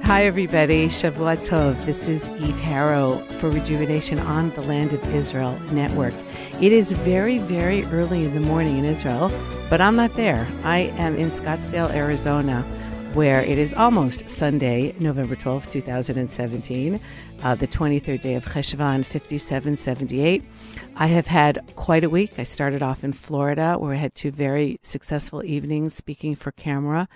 Hi, everybody. Shavua Tov. This is Eve Harrow for Rejuvenation on the Land of Israel Network. It is very, very early in the morning in Israel, but I'm not there. I am in Scottsdale, Arizona, where it is almost Sunday, November 12th, 2017, the 23rd day of Cheshvan, 5778. I have had quite a week. I started off in Florida, where I had two very successful evenings speaking for camera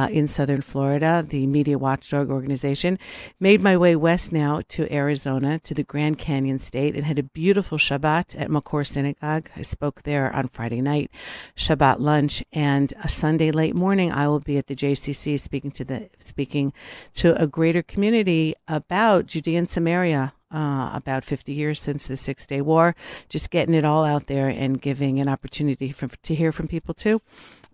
in southern Florida, the Media Watchdog organization. Made my way west now to Arizona, to the Grand Canyon State, and had a beautiful Shabbat at Makor Synagogue. I spoke there on Friday night, Shabbat lunch, and a Sunday late morning, I will be at the JCC speaking to a greater community about Judea and Samaria, about 50 years since the Six-Day War, just getting it all out there and giving an opportunity to hear from people too,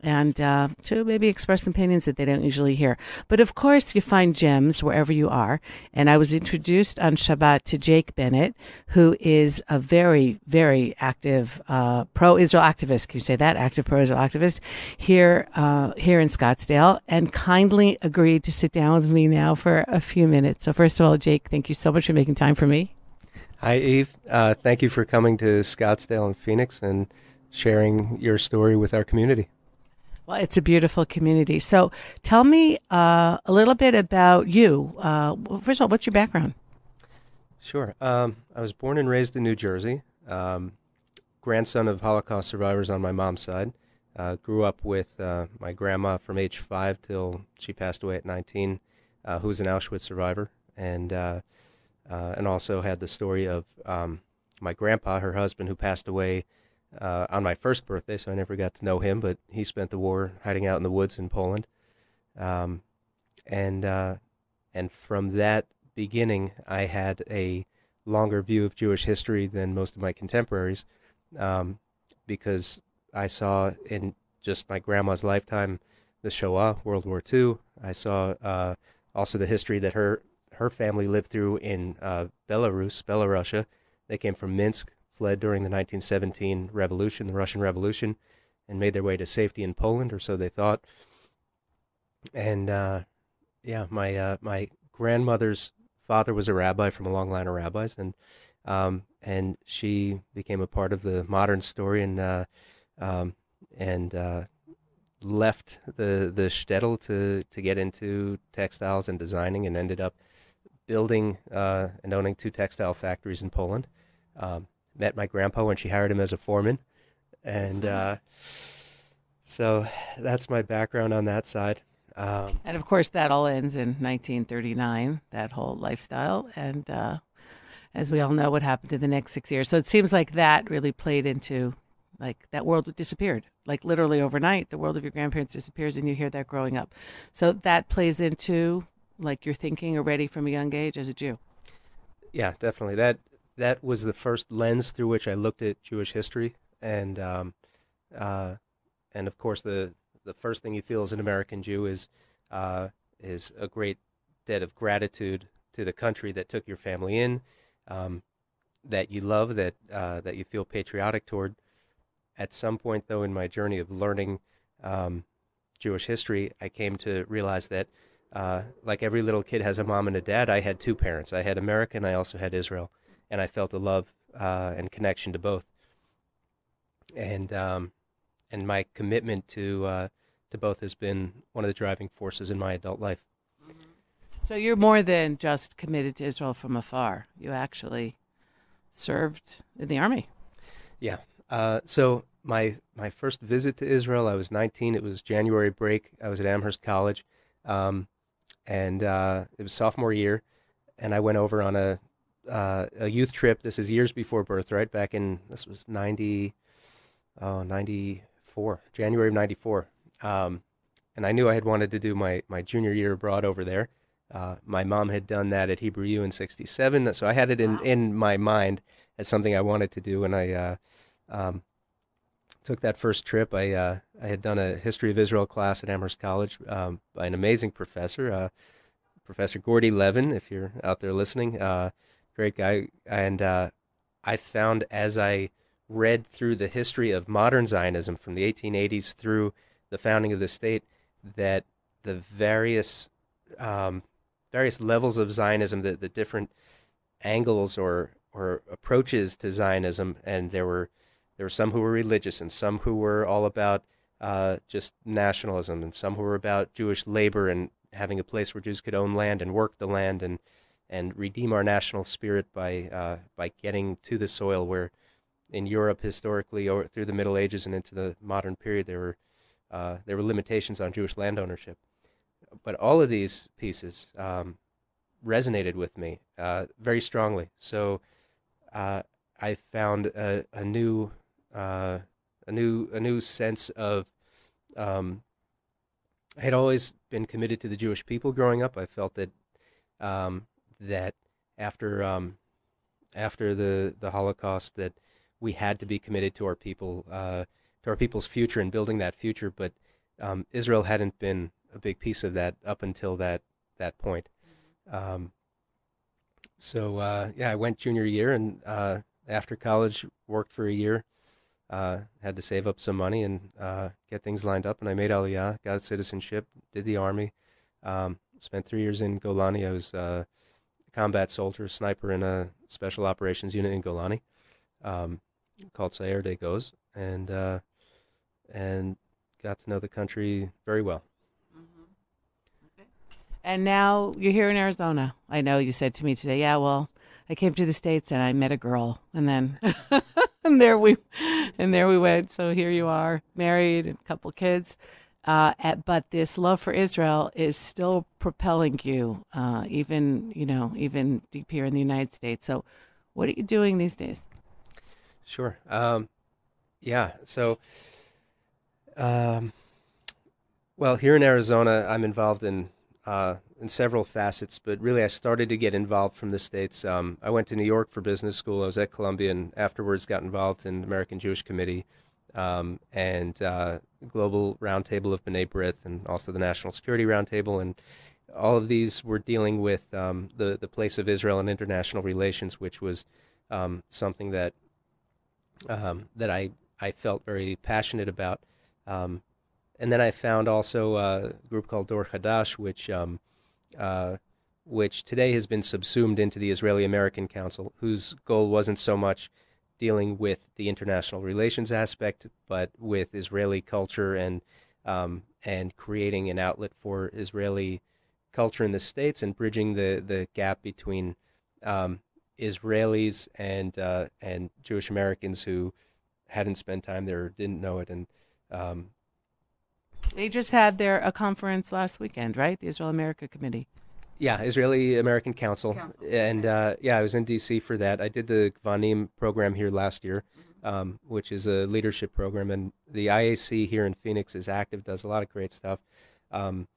and to maybe express opinions that they don't usually hear. But of course, you find gems wherever you are. And I was introduced on Shabbat to Jake Bennett, who is a very, very active pro-Israel activist. Can you say that? Active pro-Israel activist here in Scottsdale, and kindly agreed to sit down with me now for a few minutes. So first of all, Jake, thank you so much for making time for me. Hi, Eve. Thank you for coming to Scottsdale and Phoenix and sharing your story with our community. Well, it's a beautiful community. So tell me a little bit about you. First of all, what's your background? Sure. I was born and raised in New Jersey, grandson of Holocaust survivors on my mom's side. Grew up with my grandma from age 5 till she passed away at 19, who was an Auschwitz survivor, and also had the story of my grandpa, her husband, who passed away on my first birthday, so I never got to know him, but he spent the war hiding out in the woods in Poland. And from that beginning, I had a longer view of Jewish history than most of my contemporaries, because I saw in just my grandma's lifetime the Shoah, World War II. I saw also the history that her family lived through in Belarusia. They came from Minsk, fled during the 1917 revolution, the Russian Revolution, and made their way to safety in Poland, or so they thought. And my grandmother's father was a rabbi from a long line of rabbis, and she became a part of the modern story and left the shtetl to get into textiles and designing, and ended up building and owning 2 textile factories in Poland. Met my grandpa when she hired him as a foreman. And so that's my background on that side. And of course, that all ends in 1939, that whole lifestyle. And as we all know, what happened in the next 6 years. So it seems like that really played into, like, that world disappeared. Like, literally overnight, the world of your grandparents disappears, and you hear that growing up. So that plays into, like, your thinking already from a young age as a Jew. Yeah, definitely. That was the first lens through which I looked at Jewish history, and of course the first thing you feel as an American Jew is a great debt of gratitude to the country that took your family in, that you love, that you feel patriotic toward. At some point, though, in my journey of learning Jewish history, I came to realize that, like every little kid has a mom and a dad, I had 2 parents. I had America, and I also had Israel. And I felt a love and connection to both, and my commitment to both has been one of the driving forces in my adult life. So you're more than just committed to Israel from afar. You actually served in the army. Yeah. So my first visit to Israel, I was 19. It was January break. I was at Amherst College, and it was sophomore year, and I went over on a youth trip. This is years before Birthright, this was 94, January of 94. And I knew I had wanted to do my junior year abroad over there. My mom had done that at Hebrew U in 67, so I had it in my mind as something I wanted to do, and I took that first trip. I had done a History of Israel class at Amherst College by an amazing professor, Professor Gordy Levin, if you're out there listening. Great guy. And I found, as I read through the history of modern Zionism from the 1880s through the founding of the state, that the various various levels of Zionism, the different angles or approaches to Zionism, and there were some who were religious, and some who were all about just nationalism, and some who were about Jewish labor and having a place where Jews could own land and work the land and redeem our national spirit by getting to the soil where, in Europe historically, or through the Middle Ages and into the modern period, there were limitations on Jewish land ownership. But all of these pieces resonated with me very strongly. So I found a new sense of. I had always been committed to the Jewish people growing up. I felt that that after the Holocaust, that we had to be committed to our people, to our people's future and building that future. But Israel hadn't been a big piece of that up until that point. So I went junior year, and after college, worked for a year. Had to save up some money and get things lined up, and I made Aliyah, got citizenship, did the army, spent 3 years in Golani. I was a combat soldier, sniper in a special operations unit in Golani, called Sayer de Goz, and got to know the country very well. Okay. And now you're here in Arizona. I know you said to me today, yeah, well, I came to the States and I met a girl, and then and there we went. So here you are, married and a couple kids. But this love for Israel is still propelling you, even deep here in the United States. So, what are you doing these days? Sure. So, well, here in Arizona, I'm involved in several facets, but really I started to get involved from the States. I went to New York for business school. I was at Columbia, and afterwards got involved in the American Jewish Committee and Global Roundtable of B'nai B'rith, and also the National Security Roundtable. And all of these were dealing with the place of Israel in international relations, which was something that I felt very passionate about. And then I found also a group called Dor Hadash, which today has been subsumed into the Israeli-American Council, whose goal wasn't so much dealing with the international relations aspect, but with Israeli culture and creating an outlet for Israeli culture in the States and bridging the gap between Israelis and Jewish Americans who hadn't spent time there or didn't know it. And they just had a conference last weekend, right? The Israel-America Committee. Yeah, Israeli-American Council. And I was in D.C. for that. I did the Gvanim program here last year, which is a leadership program, and the IAC here in Phoenix is active, does a lot of great stuff. From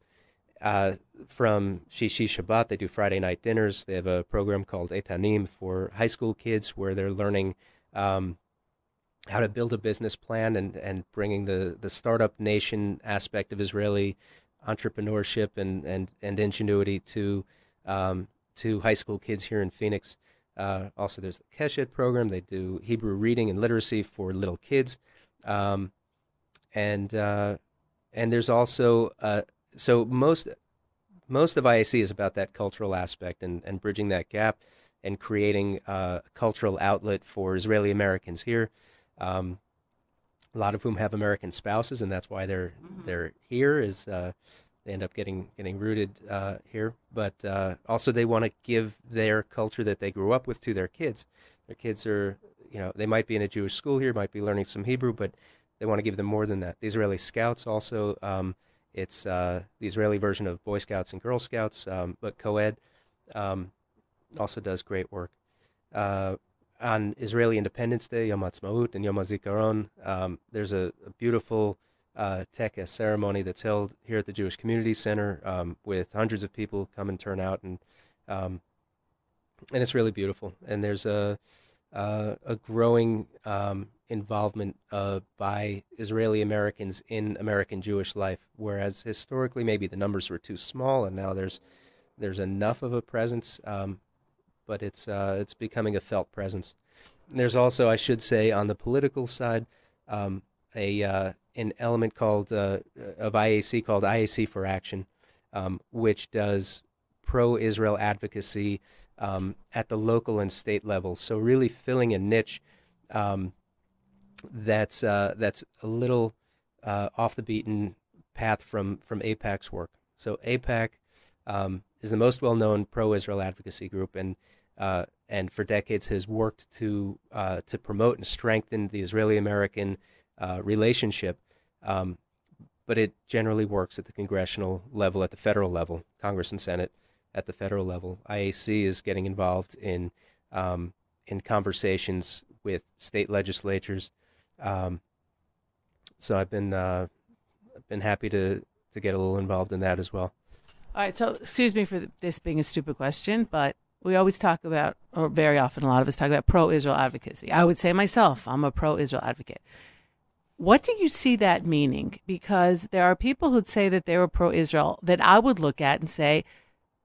Shishi Shabbat, they do Friday night dinners. They have a program called Etanim for high school kids where they're learning how to build a business plan and bringing the startup nation aspect of Israeli entrepreneurship and ingenuity to high school kids here in Phoenix. Also, there's the Keshet program. They do Hebrew reading and literacy for little kids, and there's also so most of IAC is about that cultural aspect and bridging that gap and creating a cultural outlet for Israeli Americans here. A lot of whom have American spouses, and that's why they're here. Is they end up getting rooted here, but also they want to give their culture that they grew up with to their kids. Their kids are, they might be in a Jewish school here, might be learning some Hebrew, but they want to give them more than that. The Israeli Scouts also, it's the Israeli version of Boy Scouts and Girl Scouts, but co-ed, also does great work. On Israeli Independence Day, Yom Ha'atzmaut and Yom HaZikaron, there's a beautiful tekes ceremony that's held here at the Jewish Community Center with hundreds of people come and turn out, and it's really beautiful. And there's a growing involvement by Israeli Americans in American Jewish life, whereas historically maybe the numbers were too small, and now there's enough of a presence. But it's becoming a felt presence. And there's also, I should say, on the political side, an element called of IAC called IAC for Action, which does pro-Israel advocacy at the local and state level. So really filling a niche that's a little off the beaten path from AIPAC's work. So AIPAC is the most well-known pro-Israel advocacy group, and for decades has worked to promote and strengthen the Israeli-American relationship. But it generally works at the congressional level, at the federal level, Congress and Senate at the federal level. IAC is getting involved in conversations with state legislatures. So I've been happy to get a little involved in that as well. All right, so excuse me for this being a stupid question, but we always talk about, or very often a lot of us talk about pro-Israel advocacy. I would say myself, I'm a pro-Israel advocate. What do you see that meaning? Because there are people who'd say that they were pro-Israel that I would look at and say,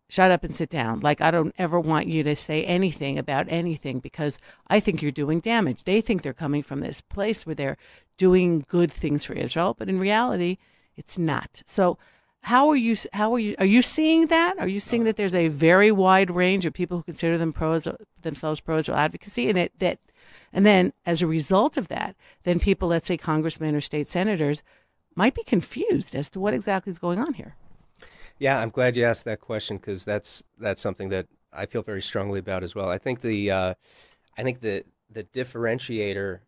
shut up and sit down. Like, I don't ever want you to say anything about anything because I think you're doing damage. They think they're coming from this place where they're doing good things for Israel, but in reality, it's not. So are you seeing that? Are you seeing that there's a very wide range of people who consider themselves pro-Israel advocacy, and then as a result of that, then people, let's say congressmen or state senators, might be confused as to what exactly is going on here? Yeah, I'm glad you asked that question because that's something that I feel very strongly about as well. I think the differentiator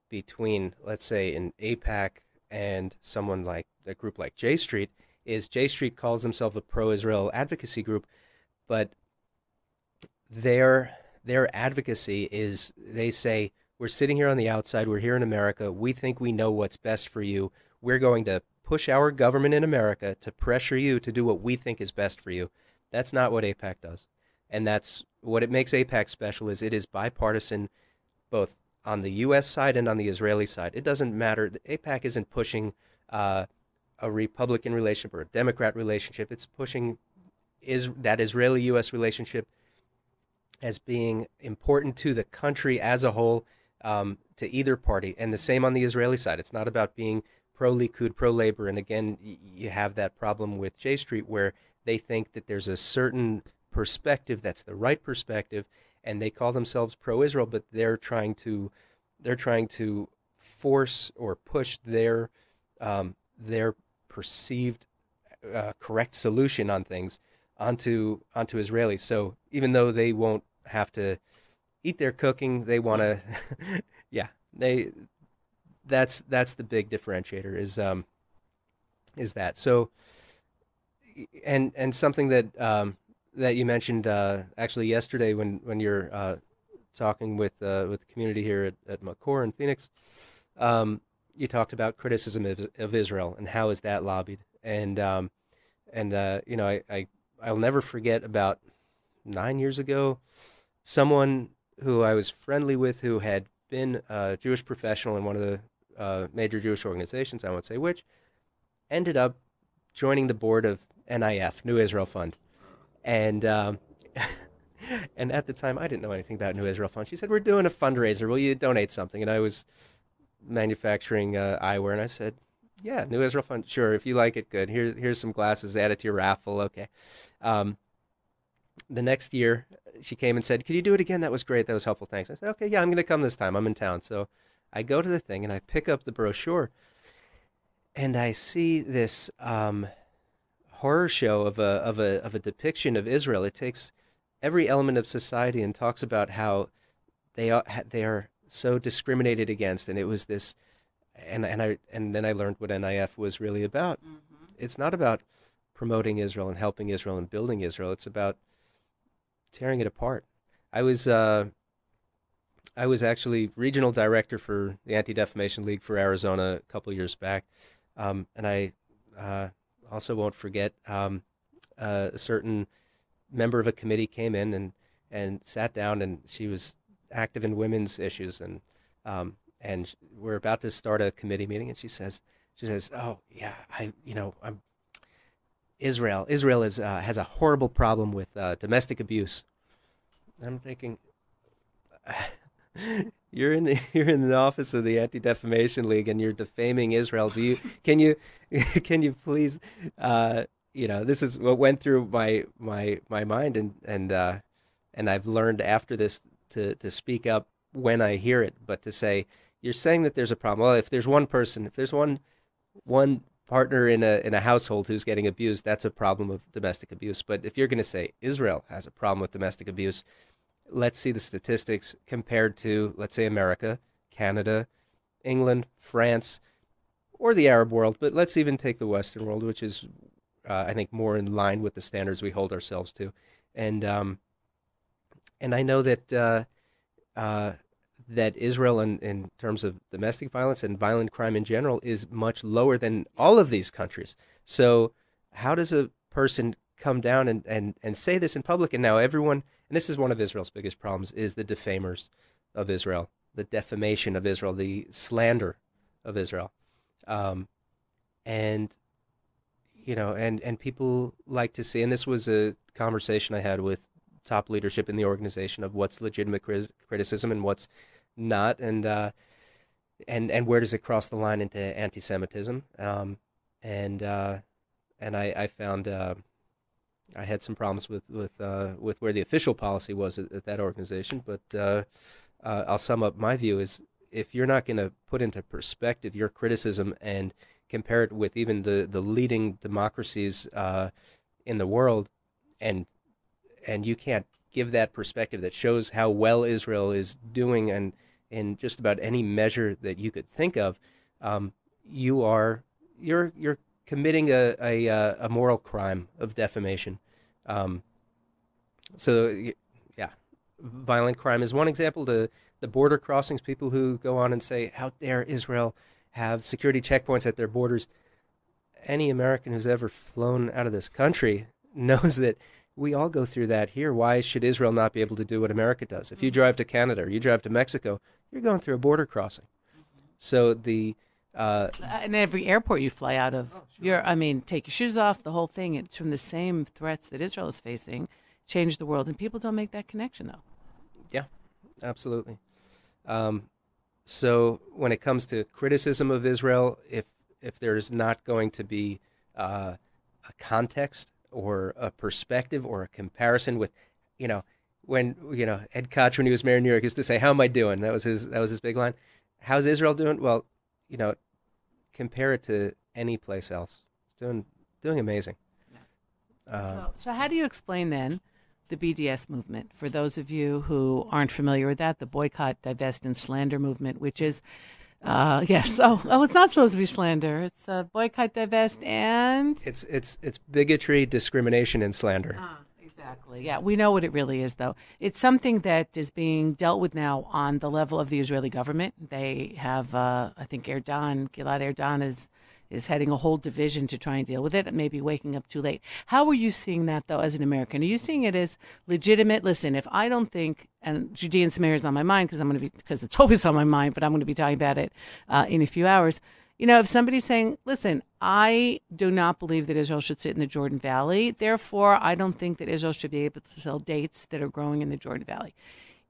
between, let's say, an AIPAC and someone like a group like J Street is J Street calls themselves a pro-Israel advocacy group, but their advocacy is, they say, we're sitting here on the outside, we're here in America, we think we know what's best for you, we're going to push our government in America to pressure you to do what we think is best for you. That's not what AIPAC does. And that's what it makes AIPAC special, is it is bipartisan, both on the U.S. side and on the Israeli side. It doesn't matter. AIPAC isn't pushing a Republican relationship or a Democrat relationship. It's pushing that Israeli-U.S. relationship as being important to the country as a whole, to either party. And the same on the Israeli side. It's not about being pro-Likud, pro-labor. And again, you have that problem with J Street where they think that there's a certain perspective that's the right perspective, and they call themselves pro-Israel, but they're trying to force or push their perceived correct solution on things onto Israelis. So even though they won't have to eat their cooking, they want to, that's the big differentiator is that. So and something that you mentioned actually yesterday when you're talking with the community here at Makor in Phoenix, you talked about criticism of Israel and how is that lobbied, and I'll never forget about 9 years ago, someone who I was friendly with who had been a Jewish professional in one of the major Jewish organizations, I won't say which, ended up joining the board of NIF, New Israel Fund. And and at the time, I didn't know anything about New Israel Fund. She said, we're doing a fundraiser. Will you donate something? And I was manufacturing eyewear, and I said, yeah, New Israel Fund, sure, if you like it, good. Here's some glasses, add it to your raffle, okay. The next year, she came and said, could you do it again? That was great. That was helpful. Thanks. I said, okay, yeah, I'm going to come this time. I'm in town. So I go to the thing, and I pick up the brochure, and I see this horror show of a depiction of Israel. It takes every element of society and talks about how they are so discriminated against, and it was this, and then I learned what NIF was really about. Mm-hmm. It's not about promoting Israel and helping Israel and building Israel. It's about tearing it apart. I was actually regional director for the Anti-Defamation League for Arizona a couple years back, and I also won't forget a certain member of a committee came in and sat down, and she was active in women's issues, and we're about to start a committee meeting, and she says, oh yeah, Israel is has a horrible problem with domestic abuse. I'm thinking, you're in the office of the Anti-Defamation League and you're defaming Israel. Can you please this is what went through my mind, and I've learned after this to speak up when I hear it, but to say, you're saying that there's a problem. Well, if there's one person, if there's one partner in a household who's getting abused, that's a problem of domestic abuse. But if you're going to say Israel has a problem with domestic abuse, let's see the statistics compared to, let's say, America, Canada, England, France, or the Arab world. But let's even take the Western world, which is, I think, more in line with the standards we hold ourselves to. And I know that that Israel, in terms of domestic violence and violent crime in general, is much lower than all of these countries. So how does a person come down and say this in public? And now everyone, and this is one of Israel's biggest problems, is the defamers of Israel, the defamation of Israel, the slander of Israel. And people like to see, and this was a conversation I had with top leadership in the organization, of what's legitimate criticism and what's not, and where does it cross the line into anti-Semitism? And I found I had some problems with where the official policy was at that organization. But I'll sum up my view is, if you're not going to put into perspective your criticism and compare it with even the leading democracies in the world, and you can't give that perspective that shows how well Israel is doing, and in just about any measure that you could think of, you're committing a moral crime of defamation. So yeah, violent crime is one example. The border crossings, people who go on and say, how dare Israel have security checkpoints at their borders. Any American who's ever flown out of this country knows that we all go through that here. Why should Israel not be able to do what America does? If you drive to Canada or you drive to Mexico, you're going through a border crossing. So and every airport you fly out of, take your shoes off, the whole thing. It's from the same threats that Israel is facing, change the world, and people don't make that connection, though. Yeah, absolutely. So when it comes to criticism of Israel, if there's not going to be a context or a perspective or a comparison with, when Ed Koch, when he was mayor of New York, used to say, "How am I doing?" That was his big line. How's Israel doing? Well, compare it to any place else. It's doing amazing. So how do you explain then the BDS movement, for those of you who aren't familiar with that, the boycott, divest, and slander movement, which is, yes. Oh, it's not supposed to be slander. It's boycott, divest, and it's bigotry, discrimination, and slander. Exactly. Yeah, we know what it really is, though. It's something that is being dealt with now on the level of the Israeli government. They have, I think, Gilad Erdan is heading a whole division to try and deal with it. It may be waking up too late. How are you seeing that, though, as an American? Are you seeing it as legitimate? Listen, if I don't think, and Judea and Samaria is on my mind because it's always on my mind, but I'm going to be talking about it in a few hours. If somebody's saying, listen, I do not believe that Israel should sit in the Jordan Valley, therefore I don't think that Israel should be able to sell dates that are growing in the Jordan Valley.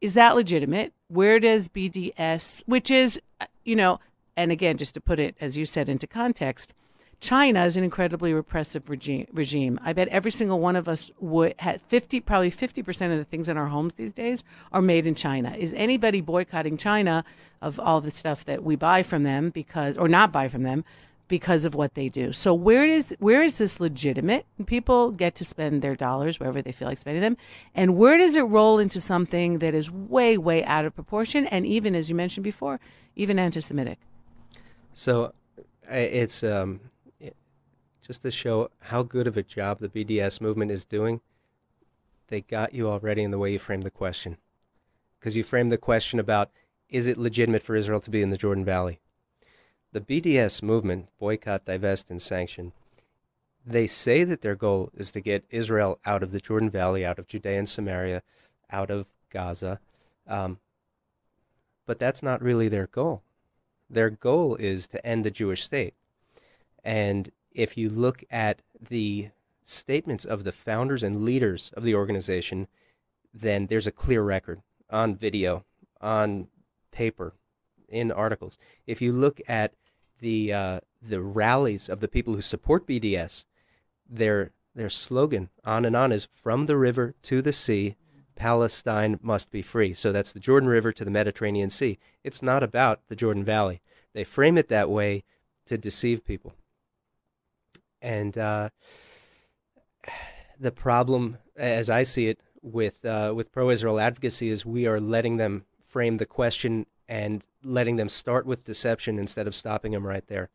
Is that legitimate? Where does BDS, which is, and again, just to put it, as you said, into context, China is an incredibly repressive regime. I bet every single one of us would have probably 50% of the things in our homes these days are made in China. Is anybody boycotting China of all the stuff that we buy from them or not buy from them because of what they do? So where is this legitimate? People get to spend their dollars wherever they feel like spending them. And where does it roll into something that is way, way out of proportion and even, as you mentioned before, even anti-Semitic? So it's just to show how good of a job the BDS movement is doing, they got you already in the way you framed the question. Because you framed the question about, is it legitimate for Israel to be in the Jordan Valley? The BDS movement, boycott, divest, and sanction, they say that their goal is to get Israel out of the Jordan Valley, out of Judea and Samaria, out of Gaza. But that's not really their goal. Their goal is to end the Jewish state. And if you look at the statements of the founders and leaders of the organization, then there's a clear record on video, on paper, in articles. If you look at the rallies of the people who support BDS, they're their slogan on and on is from the river to the sea, Palestine must be free. So that's the Jordan River to the Mediterranean Sea. It's not about the Jordan Valley. They frame it that way to deceive people. And the problem, as I see it, with pro-Israel advocacy is we are letting them frame the question and letting them start with deception instead of stopping them right there.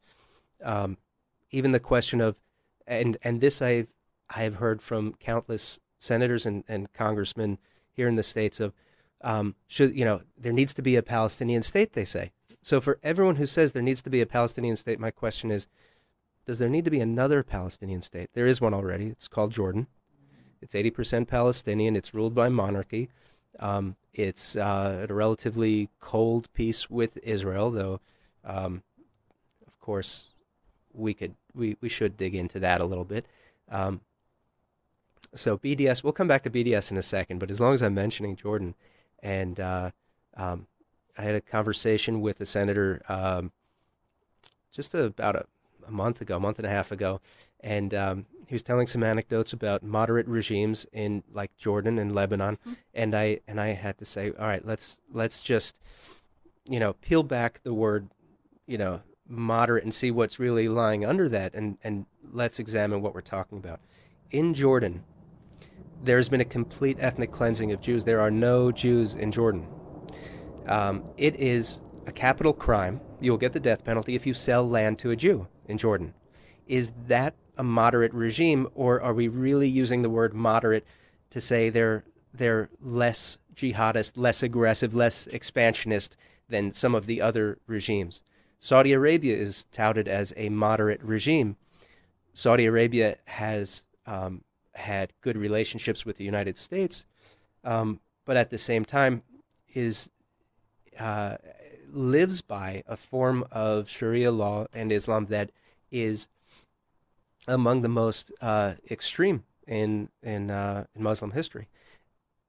Even the question of, and this I have heard from countless senators and congressmen here in the States of, there needs to be a Palestinian state, they say. So for everyone who says there needs to be a Palestinian state, my question is, does there need to be another Palestinian state? There is one already. It's called Jordan. It's 80% Palestinian. It's ruled by monarchy. It's at a relatively cold peace with Israel, though, of course, we should dig into that a little bit. So BDS, we'll come back to BDS in a second, but as long as I'm mentioning Jordan, and I had a conversation with a senator just about a month and a half ago, and he was telling some anecdotes about moderate regimes in like Jordan and Lebanon, and I had to say, all right, let's just peel back the word moderate and see what's really lying under that, and let's examine what we're talking about. In Jordan, there's been a complete ethnic cleansing of Jews. There are no Jews in Jordan. It is a capital crime. You'll get the death penalty if you sell land to a Jew in Jordan. Is that a moderate regime, or are we really using the word moderate to say they're less jihadist, less aggressive, less expansionist than some of the other regimes? Saudi Arabia is touted as a moderate regime. Saudi Arabia has had good relationships with the United States, but at the same time lives by a form of Sharia law and Islam that is among the most extreme in Muslim history,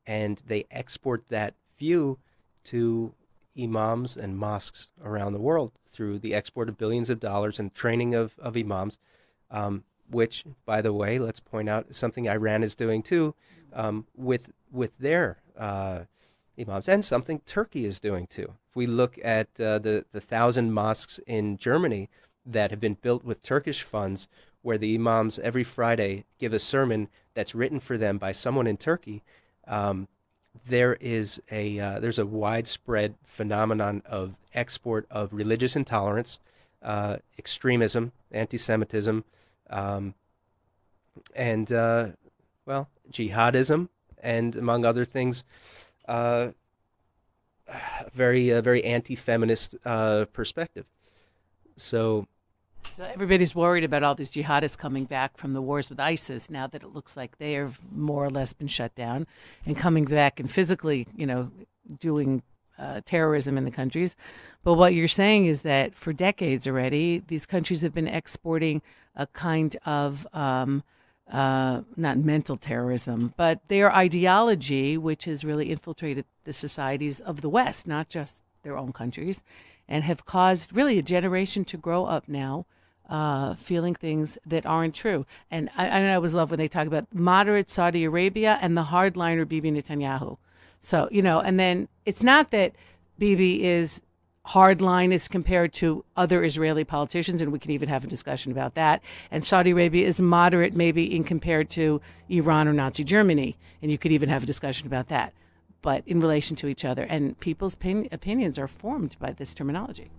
and they export that view to imams and mosques around the world through the export of billions of dollars and training of imams, which, by the way, let's point out, is something Iran is doing too, with their imams, and something Turkey is doing too. If we look at the 1,000 mosques in Germany that have been built with Turkish funds, where the imams every Friday give a sermon that's written for them by someone in Turkey, there's a widespread phenomenon of export of religious intolerance, extremism, anti-Semitism, and jihadism, and among other things, very anti-feminist perspective. So everybody's worried about all these jihadists coming back from the wars with ISIS now that it looks like they have more or less been shut down and coming back and physically, doing terrorism in the countries. But what you're saying is that for decades already, these countries have been exporting a kind of not mental terrorism, but their ideology, which has really infiltrated the societies of the West, not just their own countries, and have caused really a generation to grow up now feeling things that aren't true. And I always love when they talk about moderate Saudi Arabia and the hardliner Bibi Netanyahu. So, and then it's not that Bibi is hardline as compared to other Israeli politicians, and we can even have a discussion about that. And Saudi Arabia is moderate maybe in compared to Iran or Nazi Germany, and you could even have a discussion about that. But in relation to each other, and people's opinions are formed by this terminology.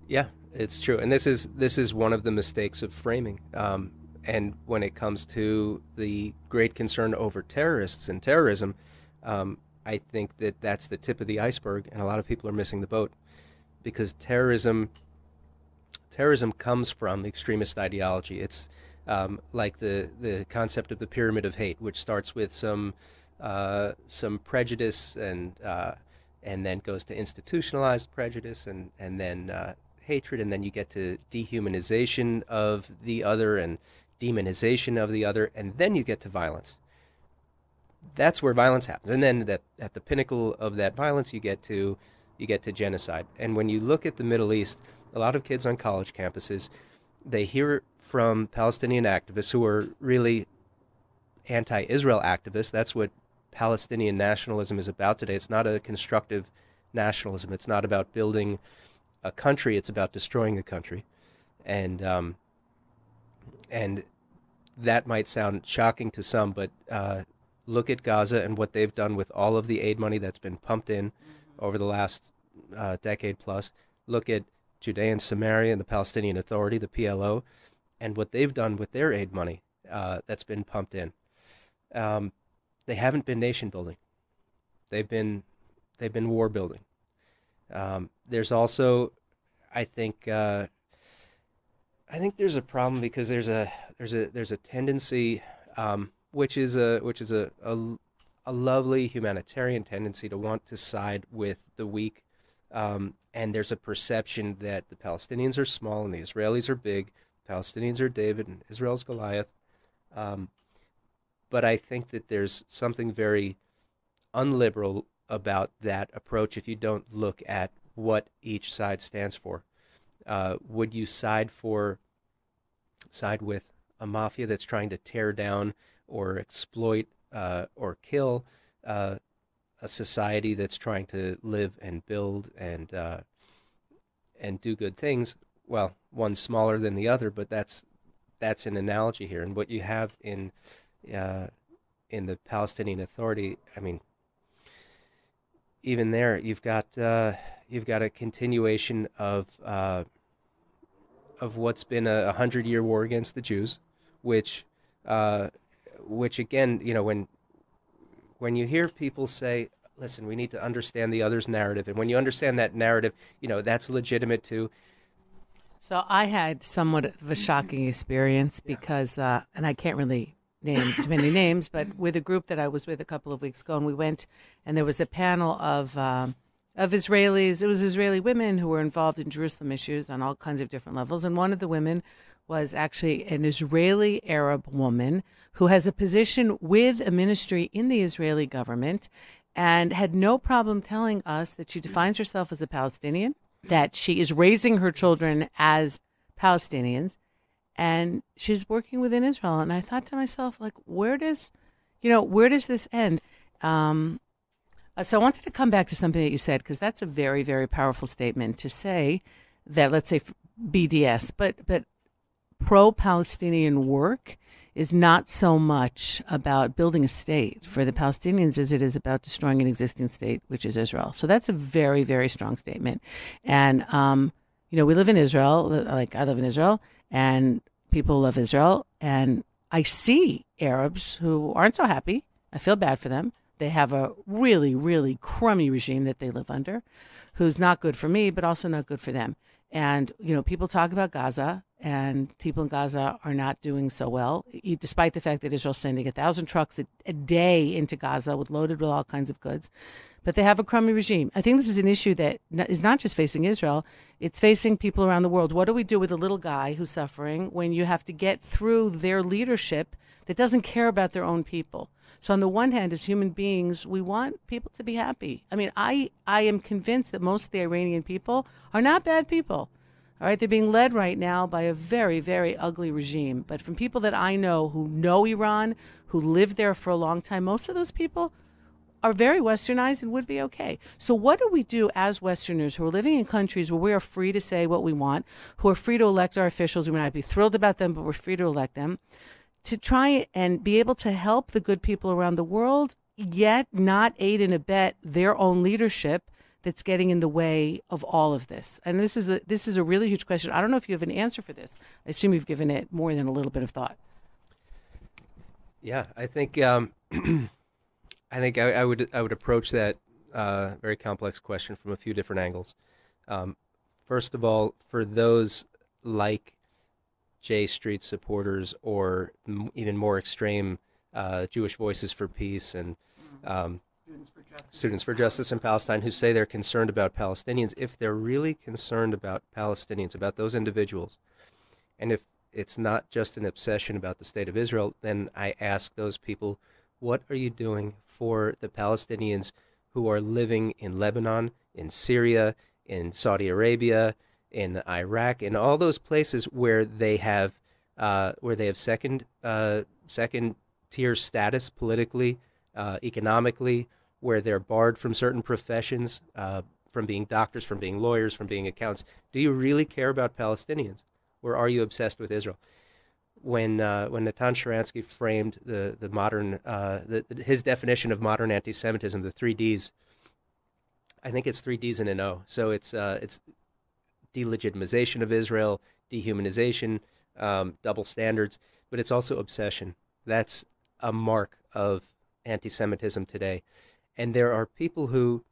Yeah, it's true, and this is one of the mistakes of framing. And when it comes to the great concern over terrorists and terrorism, I think that's the tip of the iceberg, and a lot of people are missing the boat, because terrorism comes from extremist ideology. It's like the concept of the pyramid of hate, which starts with some prejudice and then goes to institutionalized prejudice and then hatred, and then you get to dehumanization of the other and demonization of the other, and then you get to violence. That's where violence happens, and then at the pinnacle of that violence, you get to genocide. And when you look at the Middle East, a lot of kids on college campuses, they hear from Palestinian activists who are really anti-Israel activists. That's what Palestinian nationalism is about today. It's not a constructive nationalism. It's not about building a country. It's about destroying a country. And that might sound shocking to some, but look at Gaza and what they've done with all of the aid money that's been pumped in over the last decade plus. Look at Judea and Samaria and the Palestinian Authority, the PLO, and what they've done with their aid money that's been pumped in. They haven't been nation building. They've been war building. There's also, I think there's a problem because there's a tendency, which is a lovely humanitarian tendency to want to side with the weak, and there's a perception that the Palestinians are small and the Israelis are big. Palestinians are David and Israel's Goliath. But I think that there's something very unliberal about that approach if you don't look at what each side stands for. Would you side with a mafia that's trying to tear down or exploit or kill a society that's trying to live and build and do good things? Well, one's smaller than the other, but that's an analogy here. And what you have in the Palestinian Authority, I mean, even there, you've got a continuation of what's been a 100-year war against the Jews, which again, when you hear people say, listen, we need to understand the other's narrative, and when you understand that narrative, that's legitimate too. So I had somewhat of a shocking experience because, and I can't really name too many names, but with a group that I was with a couple of weeks ago, and we went, and there was a panel of Israelis. It was Israeli women who were involved in Jerusalem issues on all kinds of different levels, and one of the women was actually an Israeli Arab woman who has a position with a ministry in the Israeli government and had no problem telling us that she defines herself as a Palestinian, that she is raising her children as Palestinians, and she's working within Israel. And I thought to myself, like, where does this end? So I wanted to come back to something that you said, because that's a very, very powerful statement to say that, let's say BDS, but pro-Palestinian work is not so much about building a state for the Palestinians as it is about destroying an existing state, which is Israel. So that's a very, very strong statement. And, we live in Israel, like I live in Israel, and people love Israel. And I see Arabs who aren't so happy. I feel bad for them. They have a really, really crummy regime that they live under, who's not good for me, but also not good for them. And, people talk about Gaza, and people in Gaza are not doing so well, despite the fact that Israel's sending 1,000 trucks a day into Gaza loaded with all kinds of goods. But they have a crummy regime. I think this is an issue that is not just facing Israel, it's facing people around the world. What do we do with a little guy who's suffering when you have to get through their leadership that doesn't care about their own people? So on the one hand, as human beings, we want people to be happy. I mean, I am convinced that most of the Iranian people are not bad people. All right, they're being led right now by a very, very ugly regime. But from people that I know who know Iran, who lived there for a long time, most of those people are very westernized and would be okay. So what do we do as Westerners who are living in countries where we are free to say what we want, who are free to elect our officials? We might not be thrilled about them, but we're free to elect them, to try and be able to help the good people around the world, yet not aid and abet their own leadership that's getting in the way of all of this? And this is a really huge question. I don't know if you have an answer for this. I assume you've given it more than a little bit of thought. Yeah, I think I would approach that very complex question from a few different angles. First of all, for those like J Street supporters or even more extreme Jewish Voices for Peace and Students for Justice in Palestine who say they're concerned about Palestinians, if they're really concerned about Palestinians, about those individuals, and if it's not just an obsession about the state of Israel, then I ask those people, what are you doing for the Palestinians who are living in Lebanon, in Syria, in Saudi Arabia, in Iraq, in all those places where they have second tier status politically, economically, where they're barred from certain professions, from being doctors, from being lawyers, from being accountants. Do you really care about Palestinians, or are you obsessed with Israel? When Natan Sharansky framed the modern his definition of modern anti-Semitism, the 3Ds, I think it's 3Ds and an O. So it's delegitimization of Israel, dehumanization, double standards, but it's also obsession. That's a mark of anti-Semitism today. And there are people who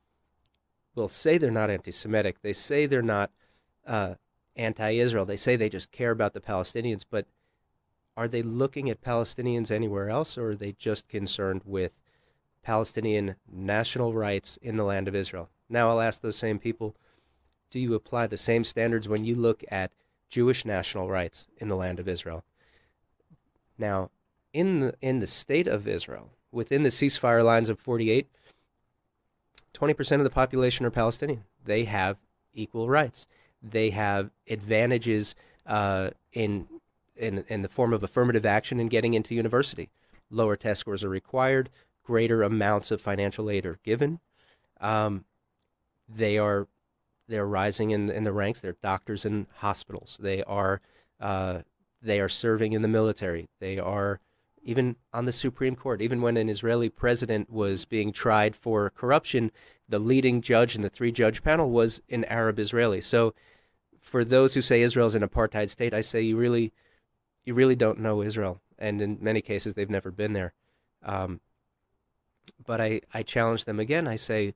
will say they're not anti-Semitic. They say they're not anti-Israel. They say they just care about the Palestinians, but are they looking at Palestinians anywhere else, or are they just concerned with Palestinian national rights in the land of Israel? Now I'll ask those same people, do you apply the same standards when you look at Jewish national rights in the land of Israel? Now, in the state of Israel, within the ceasefire lines of 48, 20% of the population are Palestinian. They have equal rights. They have advantages in the form of affirmative action in getting into university. Lower test scores are required. Greater amounts of financial aid are given. They're rising in the ranks. They're doctors in hospitals. They are serving in the military. They are even on the Supreme Court. Even when an Israeli president was being tried for corruption, the leading judge in the 3-judge panel was an Arab Israeli. So for those who say Israel is an apartheid state, I say you really don't know Israel. And in many cases, they've never been there. But I challenge them again. I say,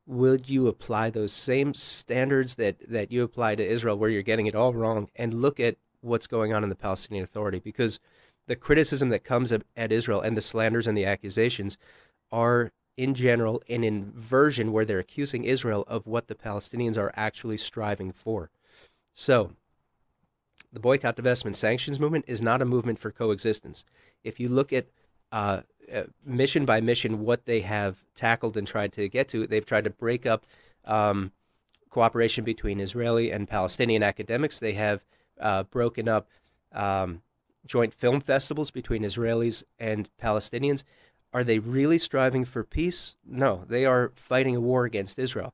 would you apply those same standards that you apply to Israel, where you're getting it all wrong, and look at what's going on in the Palestinian Authority? Because the criticism that comes at Israel and the slanders and the accusations are, in general, an inversion where they're accusing Israel of what the Palestinians are actually striving for. So the boycott, divestment, sanctions movement is not a movement for coexistence. If you look at mission by mission what they have tackled and tried to get to, they've tried to break up cooperation between Israeli and Palestinian academics. They have broken up joint film festivals between Israelis and Palestinians. Are they really striving for peace? No, they are fighting a war against Israel.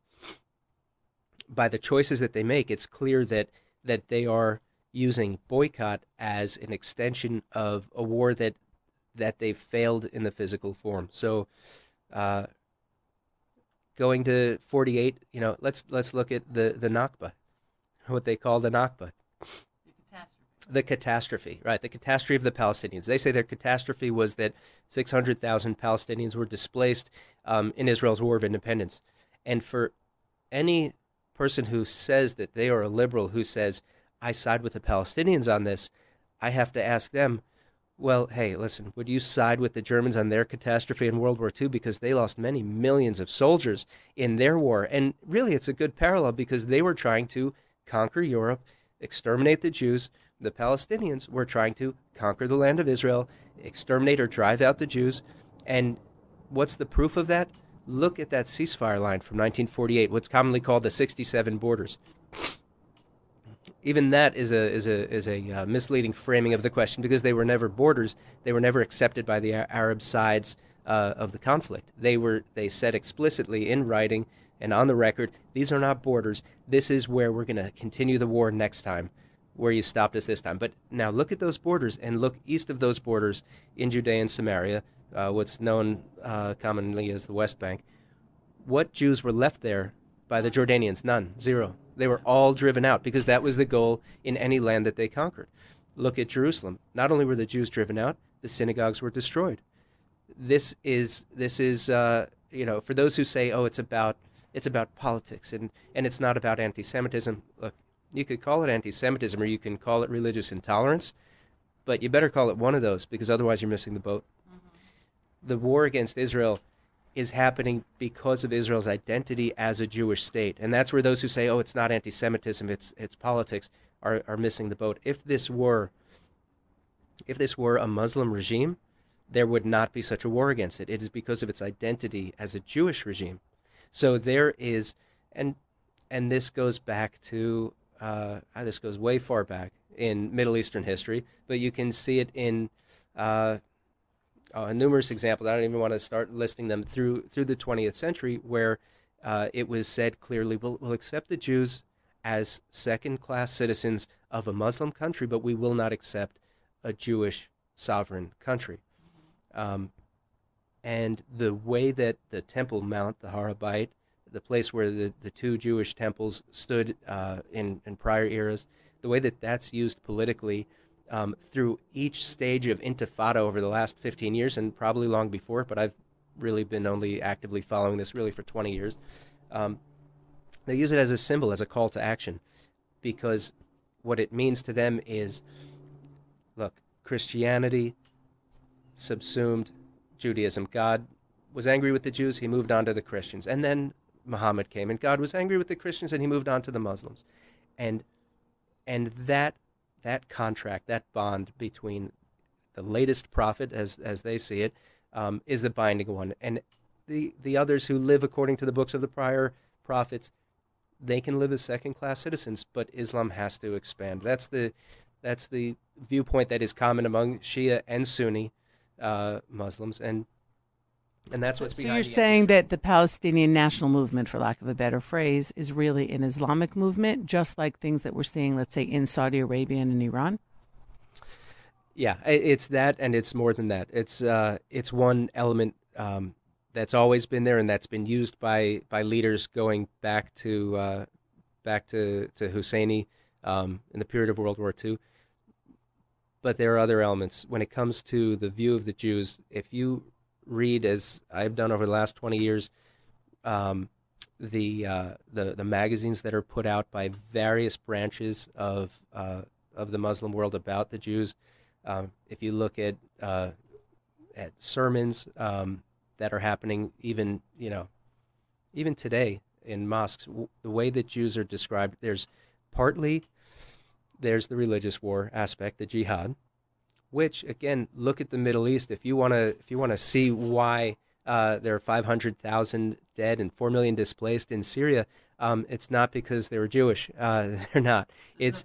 By the choices that they make, it's clear that they are using boycott as an extension of a war that they've failed in the physical form. So going to 48, let's look at the Nakba, what they call the Nakba. The catastrophe, right? The catastrophe of the Palestinians. They say their catastrophe was that 600,000 Palestinians were displaced in Israel's War of Independence. And for any person who says that they are a liberal, who says, I side with the Palestinians on this, I have to ask them, well, hey, listen, would you side with the Germans on their catastrophe in World War II? Because they lost many millions of soldiers in their war. And really, it's a good parallel, because they were trying to conquer Europe, exterminate the Jews. The Palestinians were trying to conquer the land of Israel, exterminate or drive out the Jews. And what's the proof of that? Look at that ceasefire line from 1948, what's commonly called the 67 borders. Even that is a misleading framing of the question, because they were never borders. They were never accepted by the Arab sides of the conflict. They said explicitly in writing and on the record, these are not borders. This is where we're going to continue the war next time, where you stopped us this time. But now look at those borders, and look east of those borders in Judea and Samaria, what's known commonly as the West Bank. What Jews were left there by the Jordanians? None. Zero. They were all driven out, because that was the goal in any land that they conquered. Look at Jerusalem. Not only were the Jews driven out, the synagogues were destroyed. This is for those who say, oh, it's about politics and it's not about anti-Semitism. Look, you could call it anti-Semitism, or you can call it religious intolerance, but you better call it one of those, because otherwise you're missing the boat. Mm-hmm. The war against Israel is happening because of Israel's identity as a Jewish state. And that's where those who say, oh, it's not anti-Semitism, it's politics, are missing the boat. If this were a Muslim regime, there would not be such a war against it. It is because of its identity as a Jewish regime. So there is, and this goes back to this goes way far back in Middle Eastern history, but you can see it in numerous examples. I don't even want to start listing them through the 20th century, where it was said clearly, we'll accept the Jews as second-class citizens of a Muslim country, but we will not accept a Jewish sovereign country. And the way that the Temple Mount, the Harabite, the place where the two Jewish temples stood in prior eras, the way that that's used politically through each stage of intifada over the last 15 years, and probably long before, but I've really been only actively following this really for 20 years. They use it as a symbol, as a call to action, because what it means to them is, look, Christianity subsumed Judaism. God was angry with the Jews, he moved on to the Christians. And then Muhammad came, and God was angry with the Christians, and he moved on to the Muslims. And that contract, that bond between the latest prophet, as they see it, is the binding one. And the others who live according to the books of the prior prophets, they can live as second-class citizens, but Islam has to expand. That's the viewpoint that is common among Shia and Sunni Muslims, and that's what's behind. So you're saying that the Palestinian national movement, for lack of a better phrase, is really an Islamic movement, just like things that we're seeing, let's say, in Saudi Arabia and in Iran? Yeah, it's that, and it's more than that. It's one element that's always been there, and that's been used by leaders going back to Husseini in the period of World War II. But there are other elements. When it comes to the view of the Jews, if you read, as I've done over the last 20 years, the magazines that are put out by various branches of the Muslim world about the Jews, if you look at sermons that are happening even today in mosques, the way that Jews are described, there's the religious war aspect, the jihad, which, again, look at the Middle East. If you want to see why there are 500,000 dead and 4 million displaced in Syria, it's not because they were Jewish. They're not. It's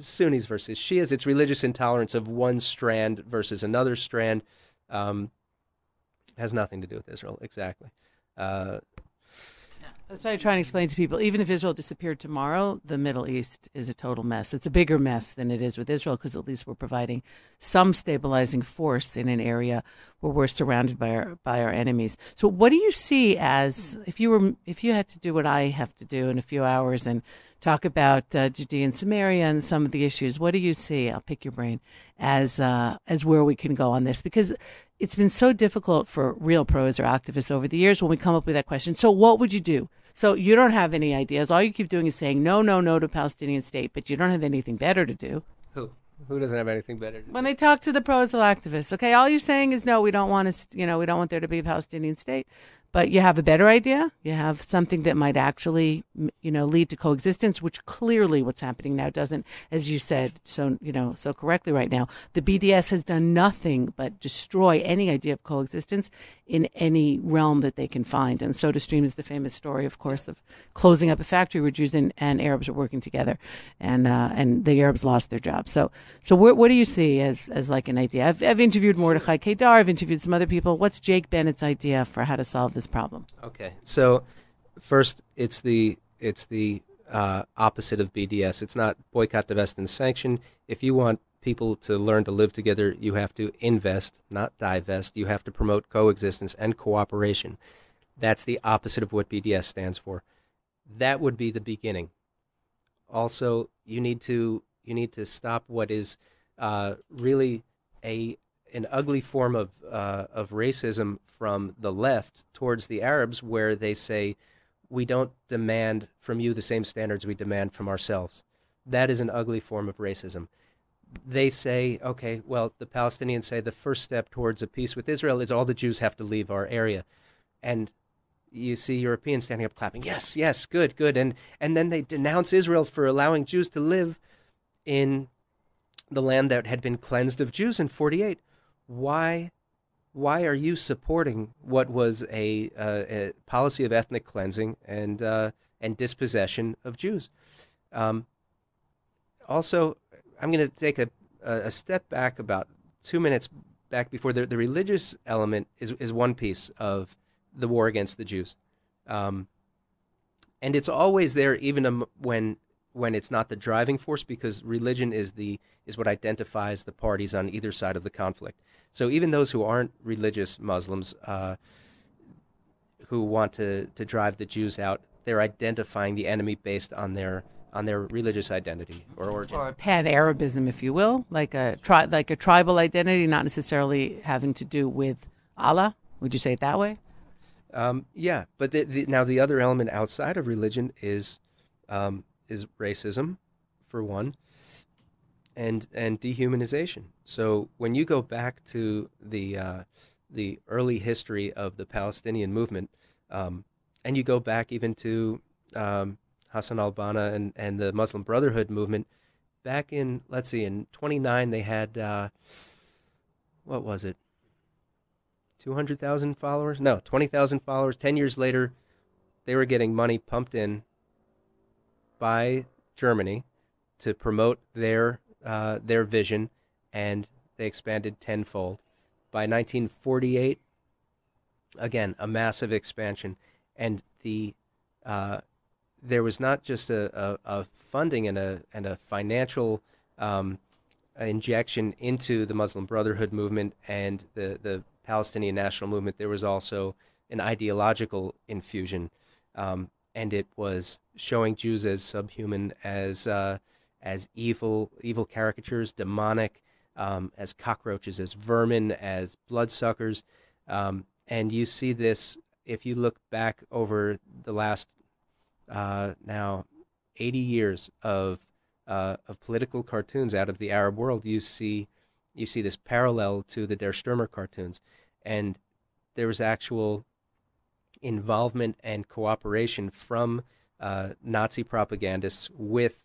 Sunnis versus Shias. It's religious intolerance of one strand versus another strand. Has nothing to do with Israel, exactly. That's why I try and explain to people, even if Israel disappeared tomorrow, the Middle East is a total mess. It's a bigger mess than it is with Israel, because at least we're providing some stabilizing force in an area where we're surrounded by our enemies. So what do you see as, if you had to do what I have to do in a few hours and talk about Judea and Samaria and some of the issues, what do you see, I'll pick your brain, as where we can go on this? Because it's been so difficult for real pro-Israel activists over the years when we come up with that question. So what would you do? So you don't have any ideas. All you keep doing is saying no, no, no to Palestinian state, but you don't have anything better to do. Who doesn't have anything better to do? When they talk to the pro-Israel activists, okay, all you're saying is no, we don't want we don't want there to be a Palestinian state. But you have a better idea. You have something that might actually, lead to coexistence, which clearly what's happening now doesn't, as you said so correctly right now. The BDS has done nothing but destroy any idea of coexistence in any realm that they can find. And SodaStream is the famous story, of course, of closing up a factory where Jews and Arabs are working together, and the Arabs lost their jobs. So what do you see as like an idea? I've interviewed Mordechai Kedar. I've interviewed some other people. What's Jake Bennett's idea for how to solve this problem? Okay, so first, it's the opposite of BDS. It's not boycott, divest, and sanction. If you want people to learn to live together, you have to invest, not divest. You have to promote coexistence and cooperation. That's the opposite of what BDS stands for. That would be the beginning. Also, you need to stop what is really an ugly form of racism from the left towards the Arabs, where they say, we don't demand from you the same standards we demand from ourselves. That is an ugly form of racism. They say, okay, well, the Palestinians say the first step towards a peace with Israel is all the Jews have to leave our area. And you see Europeans standing up clapping, yes, yes, good, good. And then they denounce Israel for allowing Jews to live in the land that had been cleansed of Jews in 48. Why are you supporting what was a policy of ethnic cleansing and dispossession of Jews? also, I'm going to take a step back about 2 minutes back before the religious element is one piece of the war against the Jews. And it's always there even when it's not the driving force, because religion is what identifies the parties on either side of the conflict. So even those who aren't religious Muslims who want to drive the Jews out, they're identifying the enemy based on their religious identity or origin, or pan-Arabism, if you will, like a tribal identity, not necessarily having to do with Allah. Would you say it that way? Yeah, but now the other element outside of religion is racism, for one, and dehumanization. So when you go back to the early history of the Palestinian movement, and you go back even to Hassan al-Banna and the Muslim Brotherhood movement, back in, let's see, in 29 they had, what was it, 200,000 followers? No, 20,000 followers. 10 years later, they were getting money pumped in by Germany to promote their vision, and they expanded tenfold. By 1948, again, a massive expansion, and there was not just a funding and a financial injection into the Muslim Brotherhood movement and the Palestinian national movement. There was also an ideological infusion, and it was showing Jews as subhuman, as evil caricatures, demonic, as cockroaches, as vermin, as bloodsuckers, and you see this if you look back over the last now 80 years of political cartoons out of the Arab world. You see this parallel to the Der Stürmer cartoons, and there was actual involvement and cooperation from Nazi propagandists with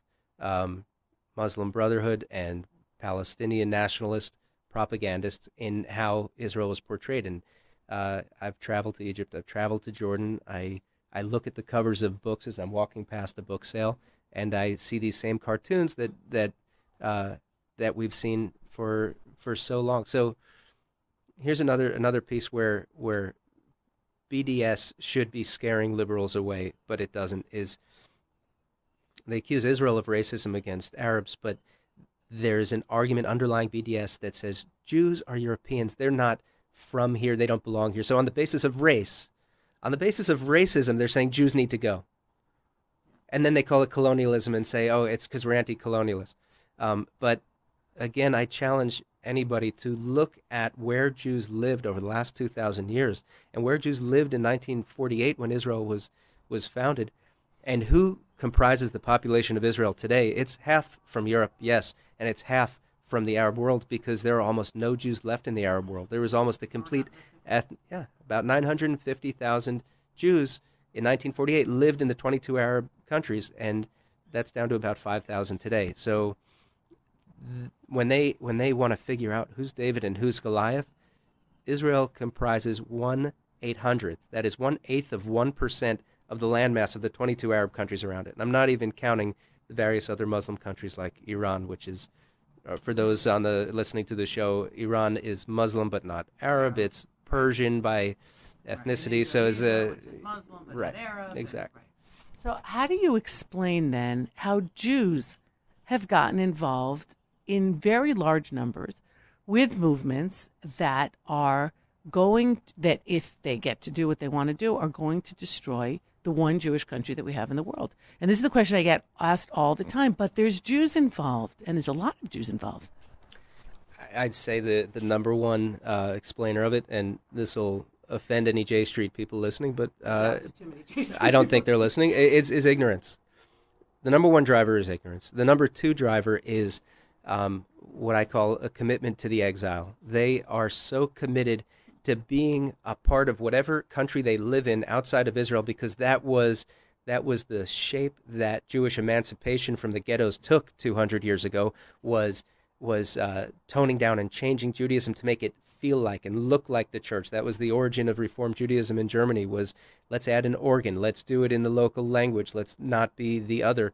Muslim Brotherhood and Palestinian nationalist propagandists in how Israel was portrayed. And I've traveled to Egypt, I've traveled to Jordan. I look at the covers of books as I'm walking past a book sale, and I see these same cartoons that we've seen for so long. So here's another piece where BDS should be scaring liberals away, but it doesn't. Is they accuse Israel of racism against Arabs, but there's an argument underlying BDS that says Jews are Europeans. They're not from here. They don't belong here. So on the basis of race, on the basis of racism, they're saying Jews need to go. And then they call it colonialism and say, oh, it's because we're anti-colonialist. But again, I challenge anybody to look at where Jews lived over the last 2,000 years and where Jews lived in 1948 when Israel was founded, and who comprises the population of Israel today. It's half from Europe, yes, and it's half from the Arab world, because there are almost no Jews left in the Arab world. There was almost a complete, about 950,000 Jews in 1948 lived in the 22 Arab countries, and that's down to about 5,000 today. So when they want to figure out who's David and who's Goliath, Israel comprises 1/800th. That is 1/8 of 1% of the landmass of the 22 Arab countries around it. And I'm not even counting the various other Muslim countries like Iran, which is, for those on the listening to the show, Iran is Muslim but not Arab. It's Persian by ethnicity, so is Muslim but right, not Arab. exactly. Right. So how do you explain then how Jews have gotten involved in very large numbers with movements that are going, that if they get to do what they want to do, are going to destroy the one Jewish country that we have in the world? And this is the question I get asked all the time, but there's Jews involved, and there's a lot of Jews involved. I'd say the number one explainer of it, and this will offend any J Street people listening, but I don't think they're listening, is ignorance. The number one driver is ignorance. The number two driver is what I call a commitment to the exile. They are so committed to being a part of whatever country they live in outside of Israel, because that was the shape that Jewish emancipation from the ghettos took 200 years ago, was toning down and changing Judaism to make it feel like and look like the church. That was the origin of Reform Judaism in Germany, was let's add an organ, let's do it in the local language, let's not be the other.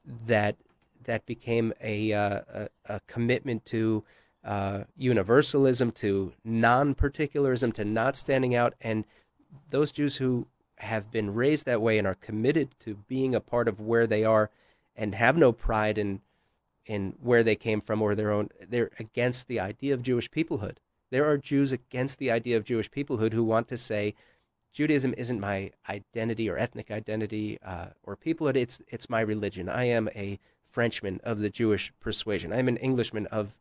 That that became a commitment to universalism, to non-particularism, to not standing out. And those Jews who have been raised that way and are committed to being a part of where they are and have no pride in where they came from or they're against the idea of Jewish peoplehood. There are Jews against the idea of Jewish peoplehood who want to say, Judaism isn't my identity or ethnic identity or peoplehood, it's my religion. I am a Frenchman of the Jewish persuasion. I'm an Englishman of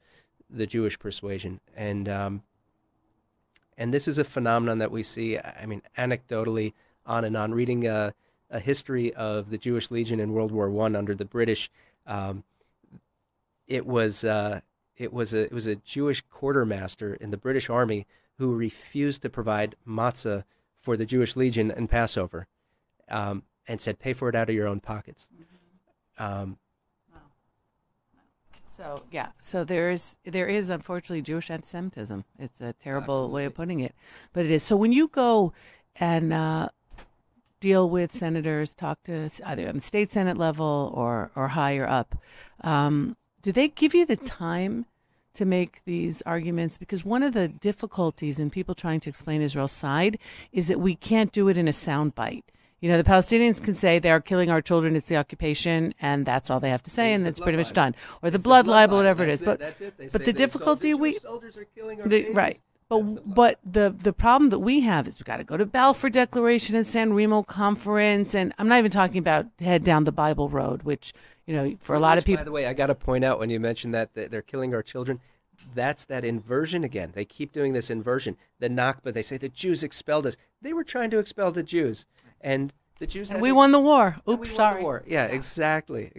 the Jewish persuasion. And this is a phenomenon that we see, I mean, anecdotally, on and on. Reading a history of the Jewish Legion in World War I under the British, it was a Jewish quartermaster in the British Army who refused to provide matzah for the Jewish Legion in Passover, and said, "Pay for it out of your own pockets." So there is unfortunately Jewish anti-Semitism. It's a terrible way of putting it, but it is. So when you go and deal with senators, talk to either on the state Senate level or higher up, do they give you the time to make these arguments? Because one of the difficulties in people trying to explain Israel's side is that we can't do it in a soundbite. You know, the Palestinians can say they are killing our children, it's the occupation, and that's all they have to say, and that's pretty much done. Or the blood libel, whatever it is. But the difficulty soldiers are killing our babies. Right. But the problem that we have is we've got to go to Balfour Declaration and San Remo Conference, and I'm not even talking about head down the Bible road, which, you know, for a lot of people. By the way, I got to point out when you mentioned that they're killing our children, that's that inversion again. They keep doing this inversion. The Nakba, they say the Jews expelled us. They were trying to expel the Jews, and the Jews. And we won the war. Oops, sorry. Won the war. Yeah, exactly.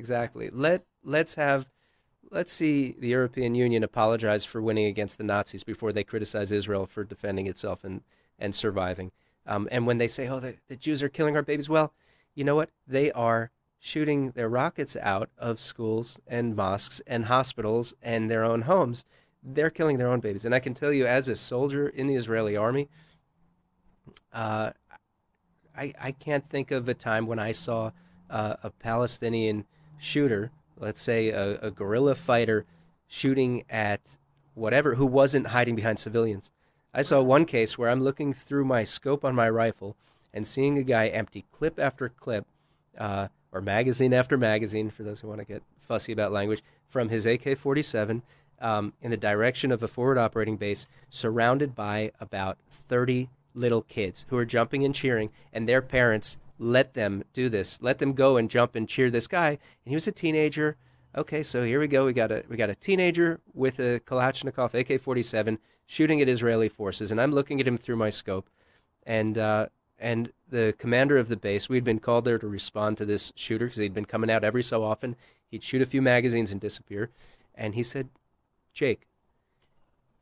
Let's see the European Union apologize for winning against the Nazis before they criticize Israel for defending itself and surviving. And when they say, oh, the Jews are killing our babies, well, you know what? They are shooting their rockets out of schools and mosques and hospitals and their own homes. They're killing their own babies. And I can tell you, as a soldier in the Israeli army, I can't think of a time when I saw a Palestinian shooter, let's say a guerrilla fighter, shooting at whatever, who wasn't hiding behind civilians. I saw one case where I'm looking through my scope on my rifle and seeing a guy empty clip after clip, or magazine after magazine, for those who want to get fussy about language, from his AK-47 in the direction of a forward operating base, surrounded by about 30 little kids who are jumping and cheering, and their parents let them do this, let them go and jump and cheer this guy. And he was a teenager. Okay, so here we go. We got a teenager with a Kalashnikov AK-47 shooting at Israeli forces, and I'm looking at him through my scope. And the commander of the base, we'd been called there to respond to this shooter because he'd been coming out every so often. He'd shoot a few magazines and disappear. And he said, Jake,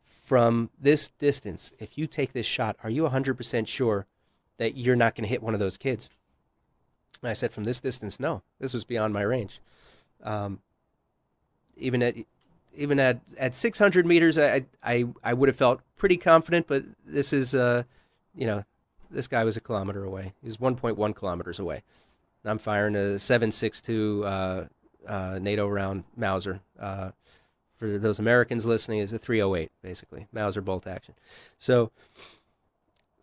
from this distance, if you take this shot, are you 100% sure that you're not going to hit one of those kids? And I said, from this distance, no. This was beyond my range. Even at 600 meters, I would have felt pretty confident, but this is, this guy was a kilometer away. He was 1.1 kilometers away. I'm firing a 7.62 NATO round Mauser. For those Americans listening, is a 308, basically, Mauser bolt action. So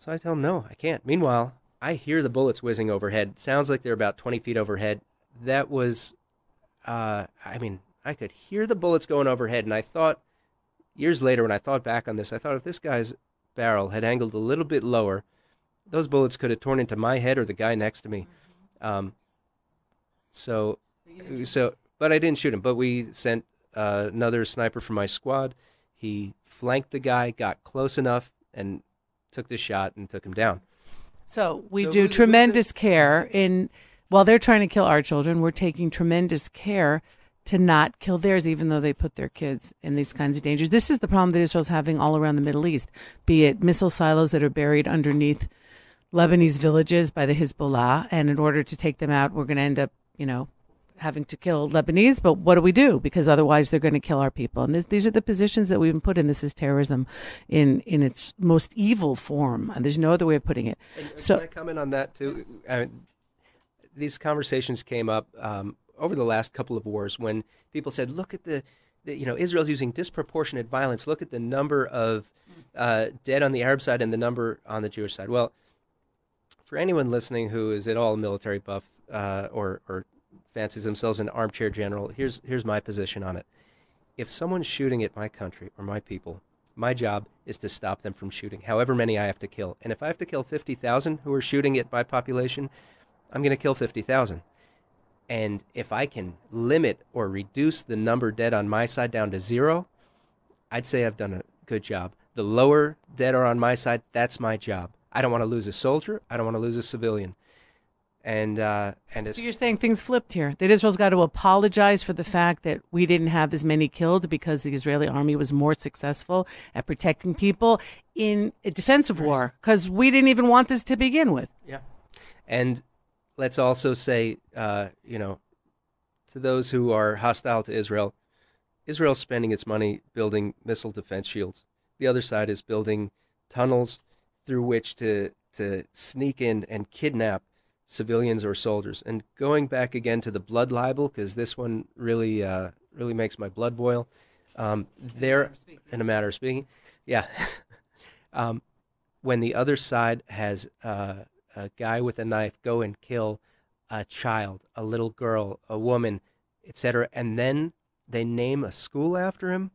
I tell him, no, I can't. Meanwhile, I hear the bullets whizzing overhead. Sounds like they're about 20 feet overhead. That was, I could hear the bullets going overhead, and I thought, years later when I thought back on this, I thought if this guy's barrel had angled a little bit lower, those bullets could have torn into my head or the guy next to me. But I didn't shoot him. But we sent another sniper from my squad. He flanked the guy, got close enough, and took the shot and took him down. So we do tremendous care while they're trying to kill our children, we're taking tremendous care to not kill theirs, even though they put their kids in these kinds of dangers. This is the problem that Israel's having all around the Middle East, be it missile silos that are buried underneath Lebanese villages by the Hezbollah, and in order to take them out, we're going to end up, having to kill Lebanese, but what do we do? Because otherwise they're going to kill our people. And these are the positions that we've been put in. This is terrorism in its most evil form. And there's no other way of putting it. Can I comment on that too? These conversations came up over the last couple of wars, when people said, look at Israel's using disproportionate violence. Look at the number of dead on the Arab side and the number on the Jewish side. Well, for anyone listening who is at all a military buff or fancies themselves an armchair general, here's my position on it. If someone's shooting at my country or my people, my job is to stop them from shooting, however many I have to kill. And if I have to kill 50,000 who are shooting at my population, I'm going to kill 50,000. And if I can limit or reduce the number dead on my side down to 0, I'd say I've done a good job. The lower dead are on my side, that's my job. I don't want to lose a soldier. I don't want to lose a civilian. So you're saying things flipped here. That Israel's got to apologize for the fact that we didn't have as many killed because the Israeli army was more successful at protecting people in a defensive war, because we didn't even want this to begin with. Yeah. And let's also say, to those who are hostile to Israel, Israel's spending its money building missile defense shields. The other side is building tunnels through which to sneak in and kidnap civilians or soldiers. And going back again to the blood libel, because this one really makes my blood boil. There, in a matter of speaking, yeah. When the other side has a guy with a knife go and kill a child, a little girl, a woman, etc., and then they name a school after him.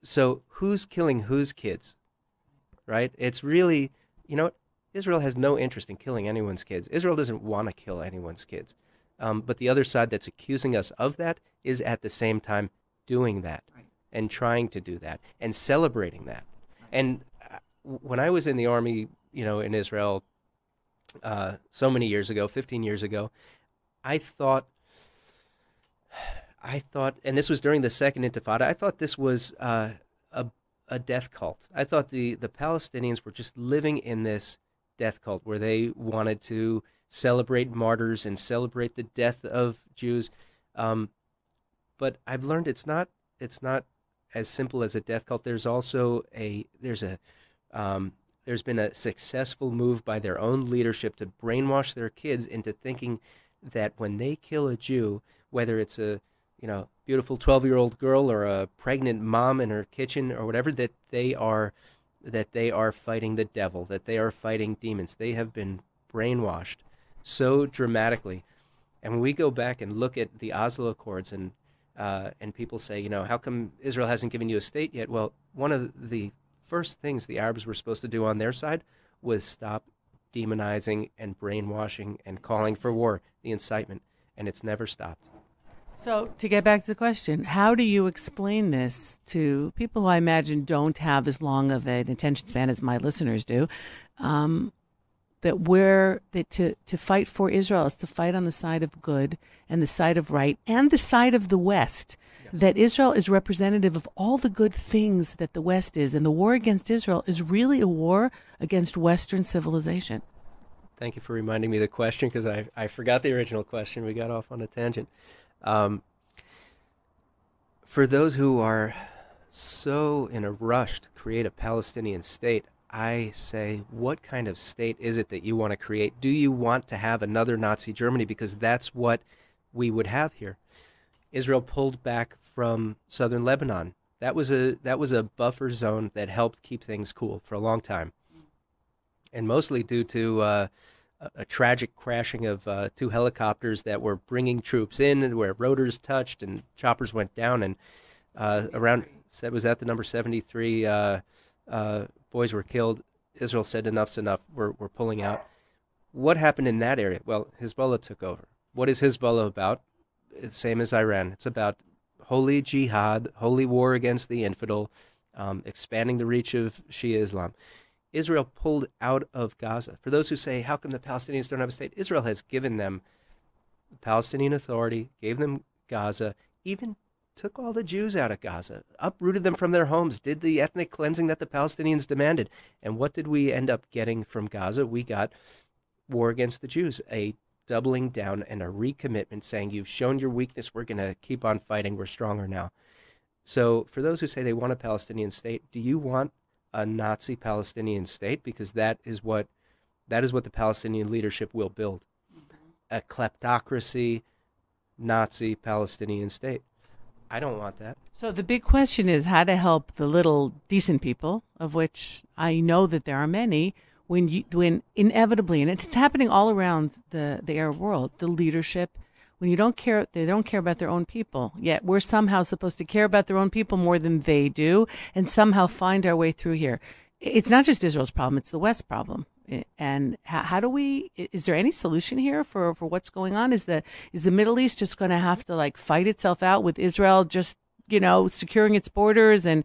So who's killing whose kids, right? It's really, Israel has no interest in killing anyone's kids. Israel doesn't want to kill anyone's kids. But the other side that's accusing us of that is at the same time doing that and trying to do that and celebrating that. And when I was in the army, in Israel so many years ago, 15 years ago, I thought, and this was during the Second Intifada, I thought this was a death cult. I thought the Palestinians were just living in this death cult where they wanted to celebrate martyrs and celebrate the death of Jews. But I've learned it's not as simple as a death cult. There's also there's been a successful move by their own leadership to brainwash their kids into thinking that when they kill a Jew, whether it's a beautiful 12-year-old girl or a pregnant mom in her kitchen or whatever, that they are fighting the devil, that they are fighting demons. They have been brainwashed so dramatically. And when we go back and look at the Oslo Accords and people say, how come Israel hasn't given you a state yet? Well, one of the first things the Arabs were supposed to do on their side was stop demonizing and brainwashing and calling for war, the incitement, and it's never stopped. So to get back to the question, how do you explain this to people who I imagine don't have as long of an attention span as my listeners do, that to fight for Israel is to fight on the side of good and the side of right and the side of the West, that Israel is representative of all the good things that the West is, and the war against Israel is really a war against Western civilization? Thank you for reminding me of the question, because I forgot the original question. We got off on a tangent. For those who are so in a rush to create a Palestinian state, I say, what kind of state is it that you want to create? Do you want to have another Nazi Germany? Because that's what we would have here. Israel pulled back from southern Lebanon. That was a buffer zone that helped keep things cool for a long time, and mostly due to a tragic crashing of 2 helicopters that were bringing troops in, where rotors touched and choppers went down, and was that the number 73 boys were killed. Israel said, enough's enough, we're pulling out. What happened in that area? Well, Hezbollah took over. What is Hezbollah about? It's the same as Iran. It's about holy jihad, holy war against the infidel, expanding the reach of Shia Islam. Israel pulled out of Gaza. For those who say, how come the Palestinians don't have a state? Israel has given them the Palestinian Authority, gave them Gaza, even took all the Jews out of Gaza, uprooted them from their homes, did the ethnic cleansing that the Palestinians demanded. And what did we end up getting from Gaza? We got war against the Jews, a doubling down and a recommitment saying, you've shown your weakness, we're going to keep on fighting, we're stronger now. So for those who say they want a Palestinian state, do you want a Nazi Palestinian state? Because that is what the Palestinian leadership will build. A kleptocracy Nazi Palestinian state. I don't want that. So the big question is how to help the little decent people, of which I know that there are many, when inevitably, and it's happening all around the Arab world, the leadership, when they don't care about their own people, yet we're somehow supposed to care about their own people more than they do, and somehow find our way through here. It's not just Israel's problem, it's the West's problem. And how do we, is there any solution here for what's going on? Is the Middle East just going to have to like fight itself out with Israel just, securing its borders and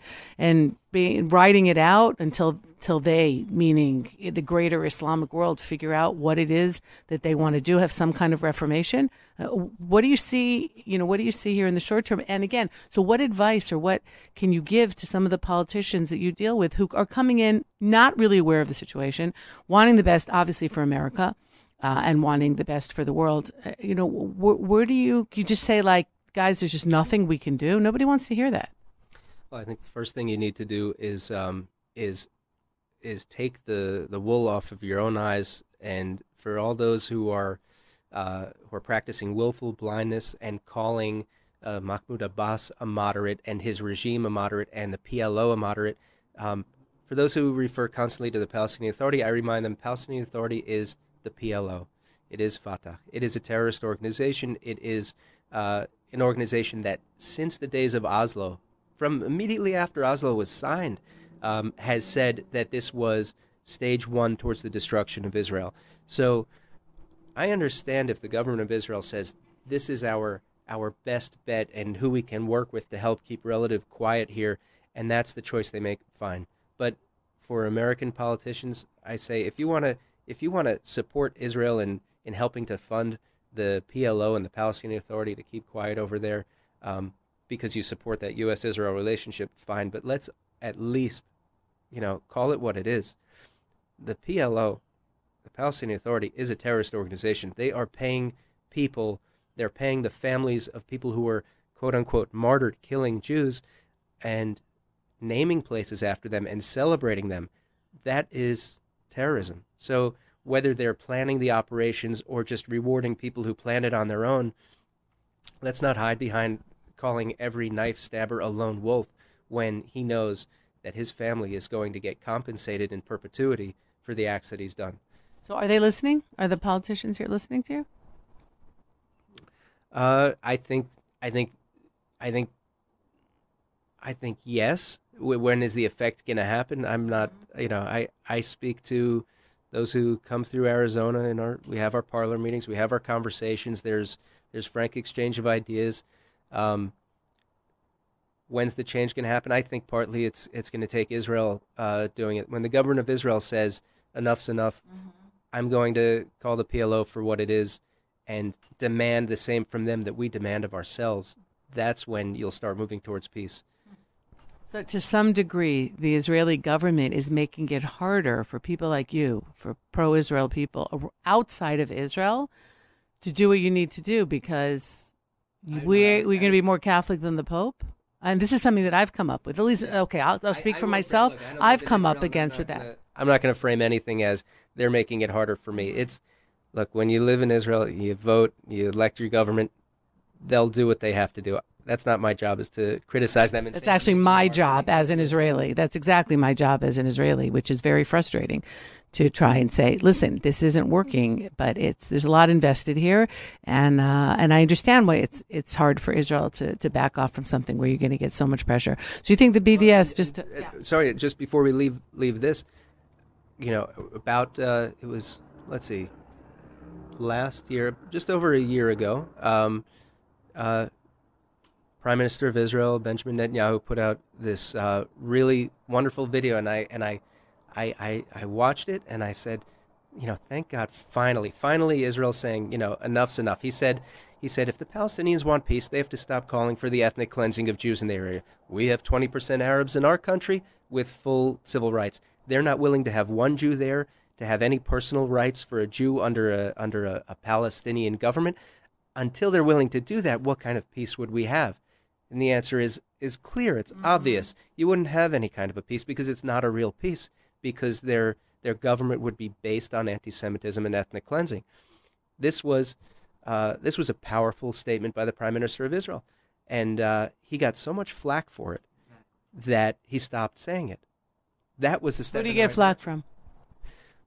riding it out until they, meaning the greater Islamic world, figure out what it is that they want to do, have some kind of reformation? What do you see, what do you see here in the short term? And again, so what advice or what can you give to some of the politicians that you deal with who are coming in not really aware of the situation, wanting the best, obviously, for America, and wanting the best for the world? Where do you just say, like, guys, there's just nothing we can do? Nobody wants to hear that. Well, I think the first thing you need to do is take the wool off of your own eyes, and for all those who are practicing willful blindness and calling Mahmoud Abbas a moderate and his regime a moderate and the PLO a moderate, for those who refer constantly to the Palestinian Authority, I remind them Palestinian Authority is the PLO. It is Fatah. It is a terrorist organization. It is an organization that since the days of Oslo, from immediately after Oslo was signed, has said that this was stage one towards the destruction of Israel. So I understand if the government of Israel says this is our best bet and who we can work with to help keep relative quiet here, and that's the choice they make, fine. But for American politicians, I say if you want to support Israel in helping to fund the PLO and the Palestinian Authority to keep quiet over there, because you support that U.S.-Israel relationship, fine. But let's at least, call it what it is. The PLO, the Palestinian Authority, is a terrorist organization. They are paying people, they're paying the families of people who were, quote-unquote, martyred, killing Jews, and naming places after them and celebrating them. That is terrorism. So whether they're planning the operations or just rewarding people who plan it on their own, let's not hide behind calling every knife stabber a lone wolf when he knows that his family is going to get compensated in perpetuity for the acts that he's done. So are they listening? Are the politicians here listening to you? I think yes. When is the effect going to happen? I'm not, I speak to those who come through Arizona, and we have our parlor meetings, we have our conversations. There's frank exchange of ideas. When's the change going to happen? I think partly it's going to take Israel doing it. When the government of Israel says enough's enough, I'm going to call the PLO for what it is and demand the same from them that we demand of ourselves. That's when you'll start moving towards peace. So to some degree, the Israeli government is making it harder for people like you, for pro-Israel people outside of Israel, to do what you need to do because we're going to be more Catholic than the Pope? And this is something that I've come up with. At least, okay, I'll speak for myself. I've come up against with that. I'm not going to frame anything as they're making it harder for me. Look, when you live in Israel, you vote, you elect your government, they'll do what they have to do. That's not my job, is to criticize them. That's actually my job as an Israeli. That's exactly my job as an Israeli, which is very frustrating, to try and say, listen, this isn't working, but there's a lot invested here, and I understand why it's hard for Israel to back off from something where you're going to get so much pressure. So you think the BDS Sorry, just before we leave this, about it was, let's see, last year, just over a year ago, Prime Minister of Israel, Benjamin Netanyahu, put out this really wonderful video, and I watched it, and I said, thank God, finally Israel's saying, enough's enough. He said, if the Palestinians want peace, they have to stop calling for the ethnic cleansing of Jews in the area. We have 20% Arabs in our country with full civil rights. They're not willing to have one Jew there, to have any personal rights for a Jew under a Palestinian government. Until they're willing to do that, what kind of peace would we have? And the answer is clear. It's obvious. You wouldn't have any kind of a peace because it's not a real peace, because their government would be based on anti-Semitism and ethnic cleansing. This was this was a powerful statement by the Prime Minister of Israel. And he got so much flack for it that he stopped saying it. That was the step. Who do you get flack from?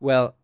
Well,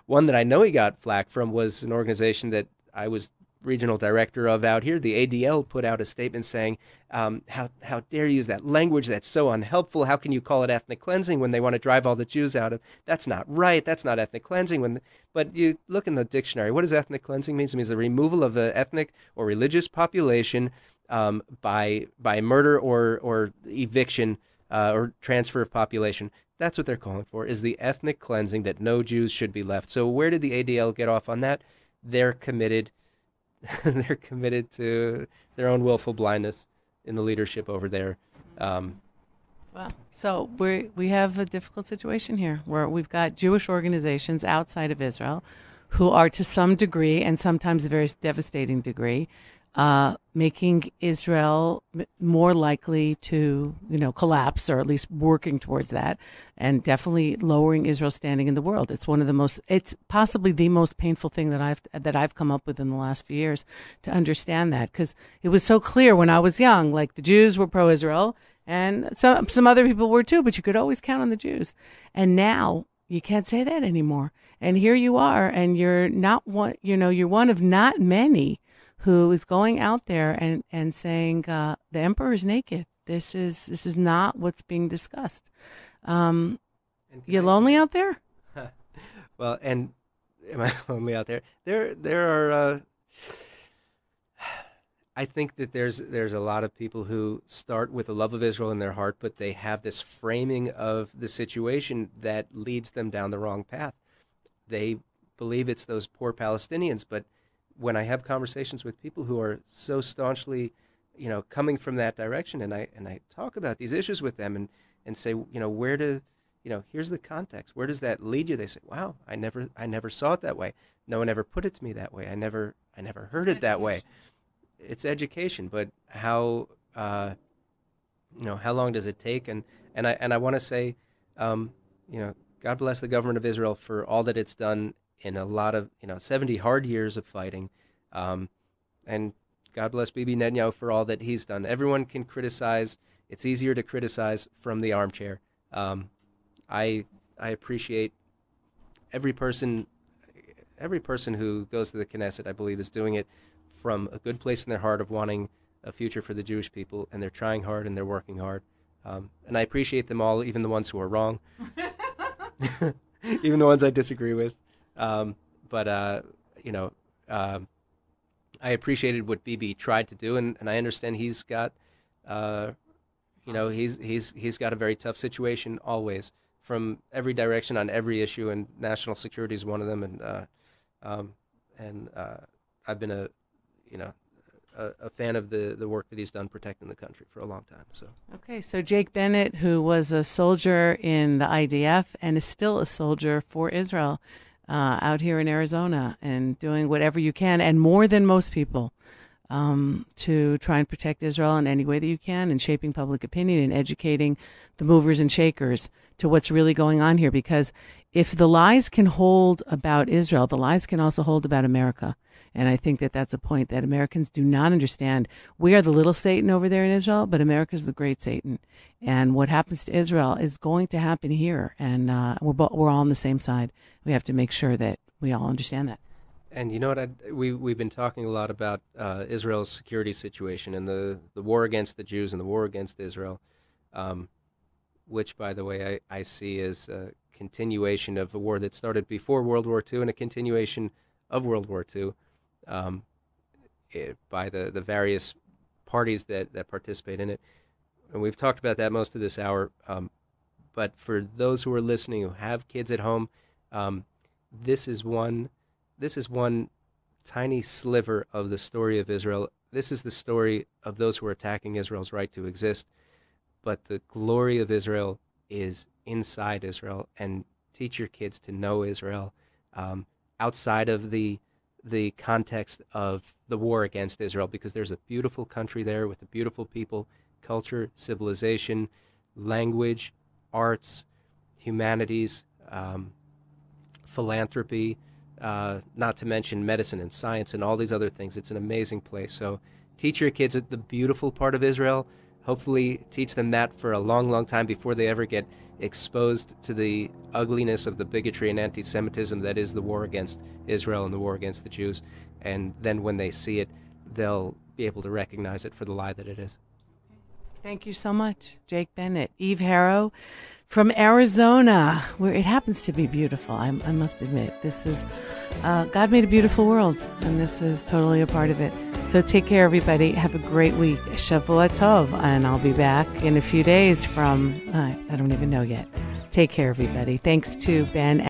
one that I know he got flack from was an organization that I was regional director of out here. The ADL put out a statement saying, how dare you use that language that's so unhelpful? How can you call it ethnic cleansing when they want to drive all the Jews out of? That's not right. That's not ethnic cleansing. But you look in the dictionary. What does ethnic cleansing mean? It means the removal of an ethnic or religious population by murder or eviction or transfer of population. That's what they're calling for, is the ethnic cleansing, that no Jews should be left. So where did the ADL get off on that? They're committed they're committed to their own willful blindness in the leadership over there. Well, so we have a difficult situation here where we've got Jewish organizations outside of Israel who are to some degree, and sometimes a very devastating degree, making Israel more likely to, collapse, or at least working towards that, and definitely lowering Israel's standing in the world. It's possibly the most painful thing that I've come up with in the last few years to understand that, because it was so clear when I was young, like the Jews were pro-Israel, and some other people were too, but you could always count on the Jews. And now you can't say that anymore. And here you are, and you're not one, you're one of not many who is going out there and saying the emperor is naked. This is not what's being discussed. You lonely out there? Well, and am I lonely out there? There are. I think that there's a lot of people who start with a love of Israel in their heart, but they have this framing of the situation that leads them down the wrong path. They believe it's those poor Palestinians, but when I have conversations with people who are so staunchly, coming from that direction, and I talk about these issues with them and say, here's the context. Where does that lead you? They say, wow, I never saw it that way. No one ever put it to me that way. I never heard it that way. It's education, but how long does it take? And I want to say, God bless the government of Israel for all that it's done in a lot of 70 hard years of fighting, and God bless Bibi Netanyahu for all that he's done. Everyone can criticize. It's easier to criticize from the armchair. I appreciate every person who goes to the Knesset. I believe is doing it from a good place in their heart of wanting a future for the Jewish people, and they're trying hard and they're working hard. And I appreciate them all, even the ones who are wrong, even the ones I disagree with. I appreciated what Bibi tried to do, and I understand he's got, he's got a very tough situation always from every direction on every issue, and national security is one of them. And I've been a fan of the work that he's done protecting the country for a long time. So Jake Bennett, who was a soldier in the IDF and is still a soldier for Israel, out here in Arizona, and doing whatever you can, and more than most people, to try and protect Israel in any way that you can, and shaping public opinion and educating the movers and shakers to what's really going on here. Because if the lies can hold about Israel, the lies can also hold about America. And I think that that's a point that Americans do not understand. We are the little Satan over there in Israel, but America's the great Satan. And what happens to Israel is going to happen here. And we're all on the same side. We have to make sure that we all understand that. And you know what? We've been talking a lot about Israel's security situation and the war against the Jews and the war against Israel, which, by the way, I see as a continuation of a war that started before World War II and a continuation of World War II. By the various parties that participate in it. And we've talked about that most of this hour. But for those who are listening who have kids at home, this is one tiny sliver of the story of Israel. This is the story of those who are attacking Israel's right to exist. But the glory of Israel is inside Israel, and teach your kids to know Israel outside of the context of the war against Israel, because there's a beautiful country there with a beautiful people, culture, civilization, language, arts, humanities, philanthropy, not to mention medicine and science and all these other things. It's an amazing place. So teach your kids the beautiful part of Israel. Hopefully teach them that for a long, long time before they ever get exposed to the ugliness of the bigotry and anti-Semitism that is the war against Israel and the war against the Jews. And then when they see it, they'll be able to recognize it for the lie that it is. Thank you so much, Jake Bennett. Eve Harrow from Arizona, where it happens to be beautiful, I must admit. This is, God made a beautiful world, and this is totally a part of it. So take care, everybody. Have a great week. Shavua Tov, and I'll be back in a few days from, I don't even know yet. Take care, everybody. Thanks to Ben.